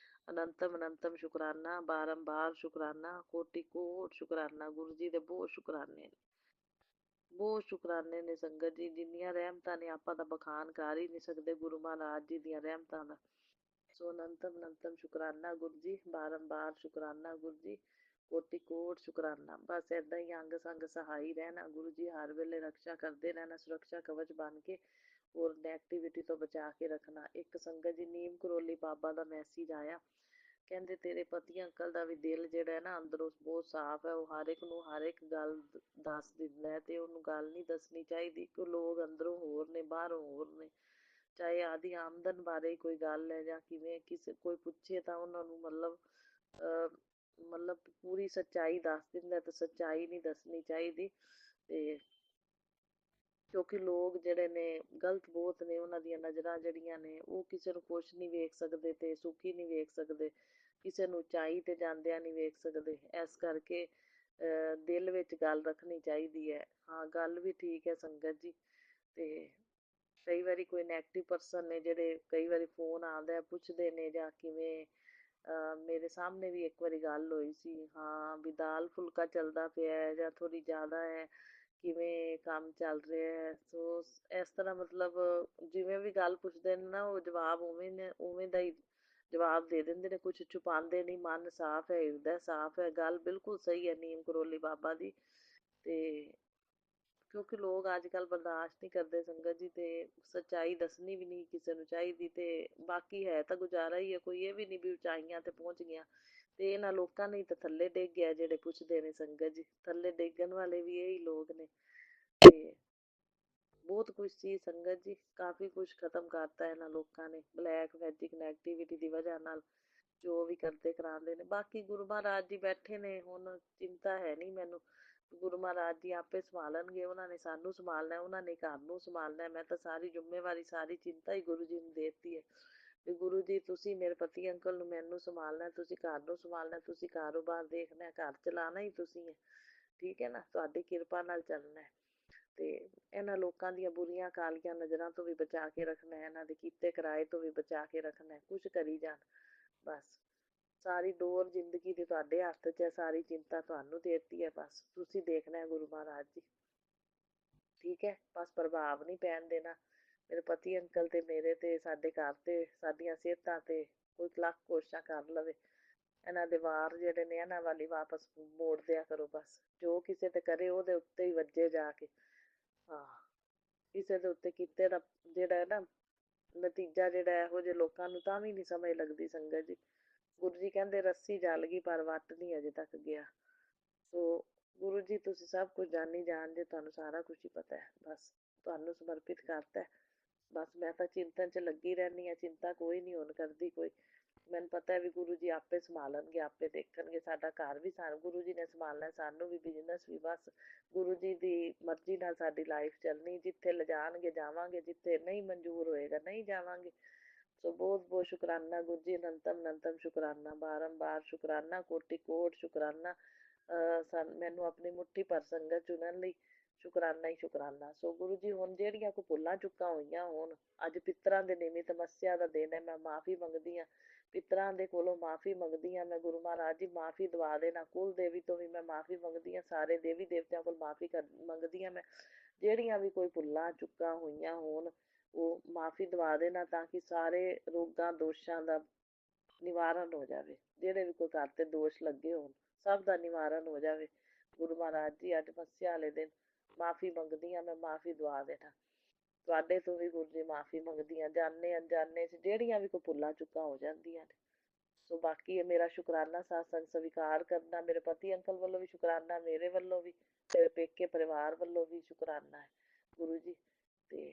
S2: ਅਨੰਤਮ ਅਨੰਤਮ ਸ਼ੁਕਰਾਨਾ, ਬਾਰੰਬਾਰ ਸ਼ੁਕਰਾਨਾ, ਕੋਟि ਕੋਟ ਸ਼ੁਕਰਾਨਾ। ਗੁਰੂ ਜੀ ਦੇ ਬਹੁਤ ਸ਼ੁਕਰਾਨੇ ਨੇ, ਬਹੁਤ ਸ਼ੁਕਰਾਨੇ ਨੇ ਸੰਗਤ ਜੀ। ਜਿੰਨੀਆਂ ਰਹਿਮਤਾਂ ਨੇ ਆਪਾਂ ਤਾਂ ਬਖਾਨ ਕਰ ਹੀ ਨਹੀਂ ਸਕਦੇ ਗੁਰੂ ਮਹਾਰਾਜ ਜੀ ਦੀਆਂ ਰਹਿਮਤਾਂ ਦਾ। ਸੋ ਅਨੰਤਮ ਅਨੰਤਮ ਸ਼ੁਕਰਾਨਾ ਗੁਰੂ ਜੀ, ਬਾਰੰਬਾਰ ਸ਼ੁਕਰਾਨਾ ਗੁਰੂ ਜੀ, ਕੋਟि ਕੋਟ ਸ਼ੁਕਰਾਨਾ। ਬਸ ਏਦਾਂ ਹੀ ਅੰਗ ਸੰਗ ਸਹਾਈ ਰਹਿਣਾ ਗੁਰੂ ਜੀ, ਹਰ ਵੇਲੇ ਰਕਸ਼ਾ ਕਰਦੇ ਰਹਿਣਾ, ਸੁਰੱਖਿਆ ਕਵਚ ਬਣ ਕੇ, ਔਰ ਨੈਗੇਟਿਵਿਟੀ ਤੋਂ ਬਚਾ ਕੇ ਰੱਖਣਾ। ਇੱਕ ਸੰਗਤ ਜੀ ਨੀਮ ਕਰੋਲੀ ਬਾਬਾ ਦਾ ਮੈਸੇਜ ਆਇਆ, ਕਹਿੰਦੇ ਤੇਰੇ ਪਤੀ ਅੰਕਲ ਦਾ ਵੀ ਦਿਲ ਜਿਹੜਾ ਹੈ ਨਾ ਅੰਦਰੋਂ ਬਹੁਤ ਸਾਫ਼ ਹੈ, ਉਹ ਹਰ ਇੱਕ ਨੂੰ ਹਰ ਇੱਕ ਗੱਲ ਦੱਸ ਦਿੰਦਾ ਹੈ, ਤੇ ਉਹਨੂੰ ਗੱਲ ਨਹੀਂ ਦੱਸਣੀ ਚਾਹੀਦੀ ਕਿ ਲੋਕ ਅੰਦਰੋਂ ਹੋਰ ਨੇ ਬਾਹਰੋਂ ਹੋਰ ਨੇ। ਚਾਹੇ ਆਦੀ ਆਮਦਨ ਬਾਰੇ ਕੋਈ ਗੱਲ ਹੈ ਜਾਂ ਕਿਵੇਂ ਕਿਸੇ ਕੋਈ ਪੁੱਛੇ ਤਾਂ ਉਹਨਾਂ ਨੂੰ ਮਤਲਬ ਪੂਰੀ ਸੱਚਾਈ ਦੱਸ ਦਿੰਦਾ, ਤੇ ਸੱਚਾਈ ਨਹੀਂ ਦੱਸਣੀ ਚਾਹੀਦੀ। ਤੇ ਕਿਉਂਕਿ ਲੋਕ ਜਿਹੜੇ ਨੇ ਗਲਤ ਬਹੁਤ ਨੇ, ਉਹਨਾਂ ਦੀਆਂ ਨਜ਼ਰਾਂ ਜਿਹੜੀਆਂ ਨੇ ਉਹ ਕਿਸੇ ਨੂੰ ਖੁਸ਼ ਨਹੀਂ ਵੇਖ ਸਕਦੇ ਤੇ ਸੁਖੀ ਨਹੀਂ ਵੇਖ ਸਕਦੇ, ਕਿਸੇ ਨੂੰ ਉਚਾਈ ਤੇ ਜਾਂਦਿਆਂ ਨਹੀਂ ਵੇਖ ਸਕਦੇ। ਇਸ ਕਰਕੇ ਦਿਲ ਵਿੱਚ ਗੱਲ ਰੱਖਣੀ ਚਾਹੀਦੀ ਹੈ। ਹਾਂ ਗੱਲ ਵੀ ਠੀਕ ਹੈ ਸੰਗਤ ਜੀ। ਤੇ ਕਈ ਵਾਰੀ ਕੋਈ ਨੈਗੇਟਿਵ ਪਰਸਨ ਨੇ ਜਿਹੜੇ ਕਈ ਵਾਰੀ ਫੋਨ ਆਉਂਦਾ ਪੁੱਛਦੇ ਨੇ ਜਾਂ ਕਿਵੇਂ। ਮੇਰੇ ਸਾਹਮਣੇ ਵੀ ਇੱਕ ਵਾਰੀ ਗੱਲ ਹੋਈ ਸੀ, ਹਾਂ ਵੀ ਦਾਲ ਫੁਲਕਾ ਚੱਲਦਾ ਪਿਆ ਜਾਂ ਥੋੜ੍ਹੀ ਜ਼ਿਆਦਾ ਹੈ, ਕਿਵੇਂ ਕੰਮ ਚੱਲ ਰਿਹਾ ਹੈ। ਸੋ ਇਸ ਤਰ੍ਹਾਂ ਮਤਲਬ ਜਿਵੇਂ ਵੀ ਗੱਲ ਪੁੱਛਦੇ ਨੇ ਨਾ, ਉਹ ਜਵਾਬ ਉਵੇਂ ਦਾ ਹੀ ਜਵਾਬ ਦੇ ਦਿੰਦੇ ਨੇ, ਕੁਛ ਛੁਪਾਉਂਦੇ ਨਹੀਂ। ਮਨ ਸਾਫ਼ ਹੈ, ਹਿਰਦਾ ਸਾਫ਼ ਹੈ, ਗੱਲ ਬਿਲਕੁਲ ਸਹੀ ਹੈ ਨੀਮ ਕਰੋਲੀ ਬਾਬਾ ਦੀ। ਤੇ ਕਿਉਂਕਿ ਲੋਕ ਅੱਜ ਕੱਲ੍ਹ ਬਰਦਾਸ਼ਤ ਨਹੀਂ ਕਰਦੇ ਸੰਗਤ ਜੀ, ਤੇ ਸੱਚਾਈ ਦੱਸਣੀ ਵੀ ਨਹੀਂ ਕਿਸੇ ਨੂੰ ਚਾਹੀਦੀ। ਤੇ ਬਾਕੀ ਹੈ ਤਾਂ ਗੁਜ਼ਾਰਾ ਹੀ ਹੈ, ਕੋਈ ਇਹ ਵੀ ਨਹੀਂ ਵੀ ਉਚਾਈਆਂ ਤੇ ਪਹੁੰਚ ਗਿਆ। ਤੇ ਇਹਨਾਂ ਲੋਕਾਂ ਨੇ ਤਾਂ ਥੱਲੇ ਡਿੱਗ ਗਿਆ ਜਿਹੜੇ ਪੁੱਛਦੇ ਨੇ ਸੰਗਤ ਜੀ, ਥੱਲੇ ਡਿੱਗਣ ਵਾਲੇ ਵੀ ਇਹੀ ਲੋਕ ਨੇ। ਤੇ ਬਹੁਤ ਕੁਛ ਸੀ ਸੰਗਤ ਜੀ, ਕਾਫੀ ਕੁਛ ਖਤਮ ਕਰਤਾ ਇਹਨਾਂ ਲੋਕਾਂ ਨੇ ਬਲੈਕ ਮੈਜਿਕ ਨੈਗੇਟਿਵਿਟੀ ਦੀ ਵਜ੍ਹਾ ਨਾਲ, ਜੋ ਵੀ ਕਰਦੇ ਕਰਾਉਂਦੇ ਨੇ। ਬਾਕੀ ਗੁਰੂ ਮਹਾਰਾਜ ਜੀ ਬੈਠੇ ਨੇ, ਹੁਣ ਚਿੰਤਾ ਹੈ ਨਹੀਂ ਮੈਨੂੰ। ਗੁਰੂ ਮਹਾਰਾਜ ਜੀ ਆਪੇ ਸੰਭਾਲਣਗੇ, ਉਹਨਾਂ ਨੇ ਸਾਨੂੰ ਸੰਭਾਲਣਾ, ਉਹਨਾਂ ਨੇ ਘਰ ਨੂੰ ਸੰਭਾਲਣਾ। ਮੈਂ ਤਾਂ ਸਾਰੀ ਜ਼ਿੰਮੇਵਾਰੀ ਸਾਰੀ ਚਿੰਤਾ ਹੀ ਗੁਰੂ ਜੀ ਨੂੰ ਦੇ ਦਿੱਤੀ ਹੈ ਵੀ ਗੁਰੂ ਜੀ ਤੁਸੀਂ ਮੇਰੇ ਪਤੀ ਅੰਕਲ ਨੂੰ ਮੈਨੂੰ ਸੰਭਾਲਣਾ, ਤੁਸੀਂ ਘਰ ਨੂੰ ਸੰਭਾਲਣਾ, ਤੁਸੀਂ ਕਾਰੋਬਾਰ ਦੇਖਣਾ, ਘਰ ਚਲਾਉਣਾ ਹੀ ਤੁਸੀਂ ਹੈ, ਠੀਕ ਹੈ ਨਾ, ਤੁਹਾਡੀ ਕਿਰਪਾ ਨਾਲ ਚੱਲਣਾ ਹੈ। ਤੇ ਇਹਨਾਂ ਲੋਕਾਂ ਦੀਆਂ ਬੁਰੀਆਂ ਕਾਲੀਆਂ ਨਜ਼ਰਾਂ ਤੋਂ ਵੀ ਬਚਾ ਕੇ ਰੱਖਣਾ, ਇਹਨਾਂ ਦੇ ਕੀਤੇ ਕਿਰਾਏ ਤੋਂ ਵੀ ਬਚਾ ਕੇ ਰੱਖਣਾ। ਕੁਛ ਕਰੀ ਜਾਣ, ਬਸ ਸਾਰੀ ਡੋਰ ਜ਼ਿੰਦਗੀ ਦੀ ਤੁਹਾਡੇ ਹੱਥ 'ਚ ਹੈ, ਸਾਰੀ ਚਿੰਤਾ ਤੁਹਾਨੂੰ ਦੇ ਦਿੱਤੀ ਹੈ, ਬਸ ਤੁਸੀਂ ਦੇਖਣਾ ਹੈ ਗੁਰੂ ਮਹਾਰਾਜ ਜੀ, ਠੀਕ ਹੈ। ਬਸ ਪ੍ਰਭਾਵ ਨਹੀਂ ਪੈਣ ਦੇਣਾ ਮੇਰੇ ਪਤੀ ਅੰਕਲ ਤੇ ਮੇਰੇ ਤੇ, ਸਾਡੇ ਘਰ ਤੇ, ਸਾਡੀਆਂ ਸਿਹਤਾਂ ਤੇ ਕੋਈ ਲੱਖ ਕੋਸ਼ਿਸ਼ਾਂ ਕਰ ਲਵੇ। ਇਹਨਾਂ ਦੇ ਵਾਰ ਜਿਹੜੇ ਨੇ ਇਹਨਾਂ ਵਾਲੀ ਵਾਪਸ ਮੋੜ ਦਿਆ ਕਰੋ, ਬਸ ਜੋ ਕਿਸੇ ਤੇ ਕਰੇ ਉਹਦੇ ਉੱਤੇ ਹੀ ਵੱਜੇ ਜਾ ਕੇ। ਹਾਂ ਕਿਸੇ ਦੇ ਉੱਤੇ ਕੀਤੇ ਦਾ ਜਿਹੜਾ ਹੈ ਨਾ ਨਤੀਜਾ ਜਿਹੜਾ ਇਹੋ ਜਿਹੇ ਲੋਕਾਂ ਨੂੰ ਤਾਂ ਵੀ ਨਹੀਂ ਸਮਝ ਲੱਗਦੀ ਸੰਗਤ ਜੀ। ਗੁਰੂ ਜੀ ਕਹਿੰਦੇ ਰੱਸੀ ਜਲ ਗਈ ਪਰ ਵੱਟ ਨਹੀਂ ਅਜੇ ਤੱਕ ਗਿਆ। ਸੋ ਗੁਰੂ ਜੀ ਤੁਸੀਂ ਸਭ ਕੁਝ ਜਾਣੀ ਜਾਣਦੇ, ਤੁਹਾਨੂੰ ਸਾਰਾ ਕੁਝ ਹੀ ਪਤਾ ਹੈ, ਬਸ ਤੁਹਾਨੂੰ ਸਮਰਪਿਤ ਕਰਤਾ। ਬਸ ਮੈਂ ਤਾਂ ਚਿੰਤਨ 'ਚ ਲੱਗੀ ਰਹਿੰਦੀ ਹਾਂ, ਚਿੰਤਾ ਕੋਈ ਨਹੀਂ ਹੁਣ ਕਰਦੀ ਕੋਈ। ਮੈਨੂੰ ਪਤਾ ਵੀ ਗੁਰੂ ਜੀ ਆਪੇ ਸੰਭਾਲਣਗੇ, ਆਪੇ ਦੇਖਣਗੇ। ਸਾਡਾ ਘਰ ਵੀ ਸਾਨੂੰ ਗੁਰੂ ਜੀ ਨੇ ਸੰਭਾਲਣਾ, ਸਾਨੂੰ ਵੀ ਬਿਜ਼ਨਸ ਵੀ, ਬਸ ਗੁਰੂ ਜੀ ਦੀ ਮਰਜ਼ੀ ਨਾਲ ਸਾਡੀ ਲਾਈਫ ਚੱਲਣੀ। ਜਿੱਥੇ ਲਿਜਾਣਗੇ ਜਾਵਾਂਗੇ, ਜਿੱਥੇ ਨਹੀਂ ਮਨਜ਼ੂਰ ਹੋਏਗਾ ਨਹੀਂ ਜਾਵਾਂਗੇ। ਸੋ ਬਹੁਤ ਬਹੁਤ ਸ਼ੁਕਰਾਨਾ ਗੁਰੂ ਜੀ, ਅਨੰਤਮ ਅਨੰਤਮ ਸ਼ੁਕਰਾਨਾ, ਬਾਰੰਬਾਰ ਸ਼ੁਕਰਾਨਾ, ਕੋਟि ਕੋਟ ਸ਼ੁਕਰਾਨਾ। ਮੈਨੂੰ ਆਪਣੀ ਮੁੱਠੀ ਭਰ ਸੰਗਤ ਚੁਣਨ ਲਈ ਸ਼ੁਕਰਾਨਾ ਹੀ ਸ਼ੁਕਰਾਨਾ। ਸੋ ਗੁਰੂ ਜੀ ਹੁਣ ਜਿਹੜੀਆਂ ਕੋਈ ਭੁੱਲਾਂ ਚੁੱਕਾਂ ਹੋਈਆਂ ਹੋਣ, ਅੱਜ ਪਿੱਤਰਾਂ ਦੇ ਨਿਮਿਤ ਮੱਸਿਆ ਦਾ ਦਿਨ ਹੈ, ਮੈਂ ਮਾਫੀ ਮੰਗਦੀ ਹਾਂ, ਪਿੱਤਰਾਂ ਦੇ ਕੋਲੋਂ ਮਾਫੀ ਮੰਗਦੀ ਹਾਂ ਮੈਂ। ਗੁਰੂ ਮਹਾਰਾਜ ਜੀ ਮਾਫੀ ਦਵਾ ਦੇਣਾ। ਕੁਲ ਦੇਵੀ ਤੋਂ ਵੀ ਮੈਂ ਮਾਫੀ ਮੰਗਦੀ ਹਾਂ, ਸਾਰੇ ਦੇਵੀ ਦੇਵਤਿਆਂ ਕੋਲ ਮਾਫੀ ਮੰਗਦੀ ਹਾਂ ਮੈਂ। ਜਿਹੜੀਆਂ ਵੀ ਕੋਈ ਭੁੱਲਾਂ ਚੁੱਕਾਂ ਹੋਈਆਂ ਹੋਣ ਉਹ ਮਾਫੀ ਦਵਾ ਦੇਣਾ, ਤਾਂ ਕਿ ਸਾਰੇ ਰੋਗਾਂ ਦੋਸ਼ਾਂ ਦਾ ਨਿਵਾਰਨ ਹੋ ਜਾਵੇ। ਜਿਹੜੇ ਵੀ ਕੋਈ ਘਰ ਤੇ ਦੋਸ਼ ਲੱਗੇ ਹੋਣ ਸਭ ਦਾ ਨਿਵਾਰਨ ਹੋ ਜਾਵੇ। ਗੁਰੂ ਮਹਾਰਾਜ ਜੀ ਅੱਜ ਮੱਸਿਆ ਵਾਲੇ ਦਿਨ ਮਾਫੀ ਮੰਗਦੀ ਹਾਂ ਮੈਂ, ਮਾਫੀ ਦਵਾ ਦੇਣਾ। ਤੁਹਾਡੇ ਤੋਂ ਵੀ ਗੁਰੂ ਜੀ ਮਾਫੀ ਮੰਗਦੀ ਹਾਂ, ਜਾਣੇ ਅਣਜਾਣੇ ਚ ਜਿਹੜੀਆਂ ਵੀ ਕੋਈ ਭੁੱਲਾਂ ਚੁੱਕਾਂ ਹੋ ਜਾਂਦੀਆਂ ਨੇ। ਸੋ ਬਾਕੀ ਮੇਰਾ ਸ਼ੁਕਰਾਨਾ ਸਤਸੰਗ ਸਵੀਕਾਰ ਕਰਨਾ। ਮੇਰੇ ਪਤੀ ਅੰਕਲ ਵੱਲੋਂ ਵੀ ਸ਼ੁਕਰਾਨਾ, ਮੇਰੇ ਵੱਲੋਂ ਵੀ, ਮੇਰੇ ਪੇਕੇ ਪਰਿਵਾਰ ਵੱਲੋਂ ਵੀ ਸ਼ੁਕਰਾਨਾ ਹੈ ਗੁਰੂ ਜੀ। ਤੇ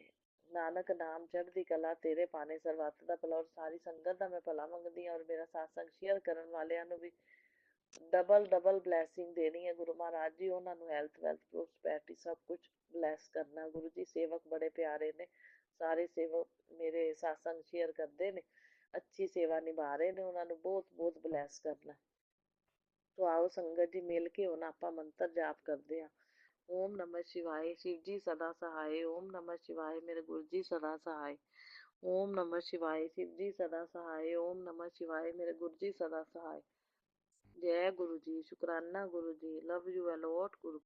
S2: ਨਾਨਕ ਨਾਮ ਚੜ੍ਹਦੀ ਕਲਾ ਤੇਰੇ ਪਾਣੇ, ਸਰਬੱਤ ਦਾ ਭਲਾ। ਔਰ ਸਾਰੀ ਸੰਗਤ ਦਾ ਮੈਂ ਭਲਾ ਮੰਗਦੀ ਹਾਂ, ਔਰ ਮੇਰਾ ਸਤਸੰਗ ਸ਼ੇਅਰ ਕਰਨ ਵਾਲਿਆਂ ਨੂੰ ਵੀ ਡਬਲ ਬਲੈਸਿੰਗ ਦੇਣੀ ਹੈ ਗੁਰੂ ਮਹਾਰਾਜ ਜੀ। ਉਹਨਾਂ ਨੂੰ ਹੈਲਥ ਵੈਲਥ ਪ੍ਰੋਸਪੈਰਿਟੀ ਸਭ ਕੁਝ ਬਲੈਸ ਕਰਨਾ ਗੁਰੂ ਜੀ। ਸੇਵਕ ਬੜੇ ਪਿਆਰੇ ਨੇ, ਸਾਰੇ ਸੇਵਕ ਮੇਰੇ ਸਤਸੰਗ ਸ਼ੇਅਰ ਕਰਦੇ ਨੇ, ਅੱਛੀ ਸੇਵਾ ਨਿਭਾ ਰਹੇ ਨੇ, ਉਹਨਾਂ ਨੂੰ ਬਹੁਤ ਬਹੁਤ ਬਲੈਸ ਕਰਨਾ। ਸੋ ਆਓ ਸੰਗਤ ਜੀ ਮਿਲ ਕੇ ਹੁਣ ਆਪਾਂ ਮੰਤਰ ਜਾਪ ਕਰਦੇ ਹਾਂ। ਓਮ ਨਮः शिवाय, शिव जी सदा सहाय। ओम नमः शिवाय, मेरे गुरु जी सदा सहाय। ओम नमः शिवाय, शिव जी सदा सहाय। ओम नमः शिवाय, मेरे गुरु जी सदा सहाय। जय गुरु जी, शुकराना गुरु जी, लव यू अलॉट गुरु।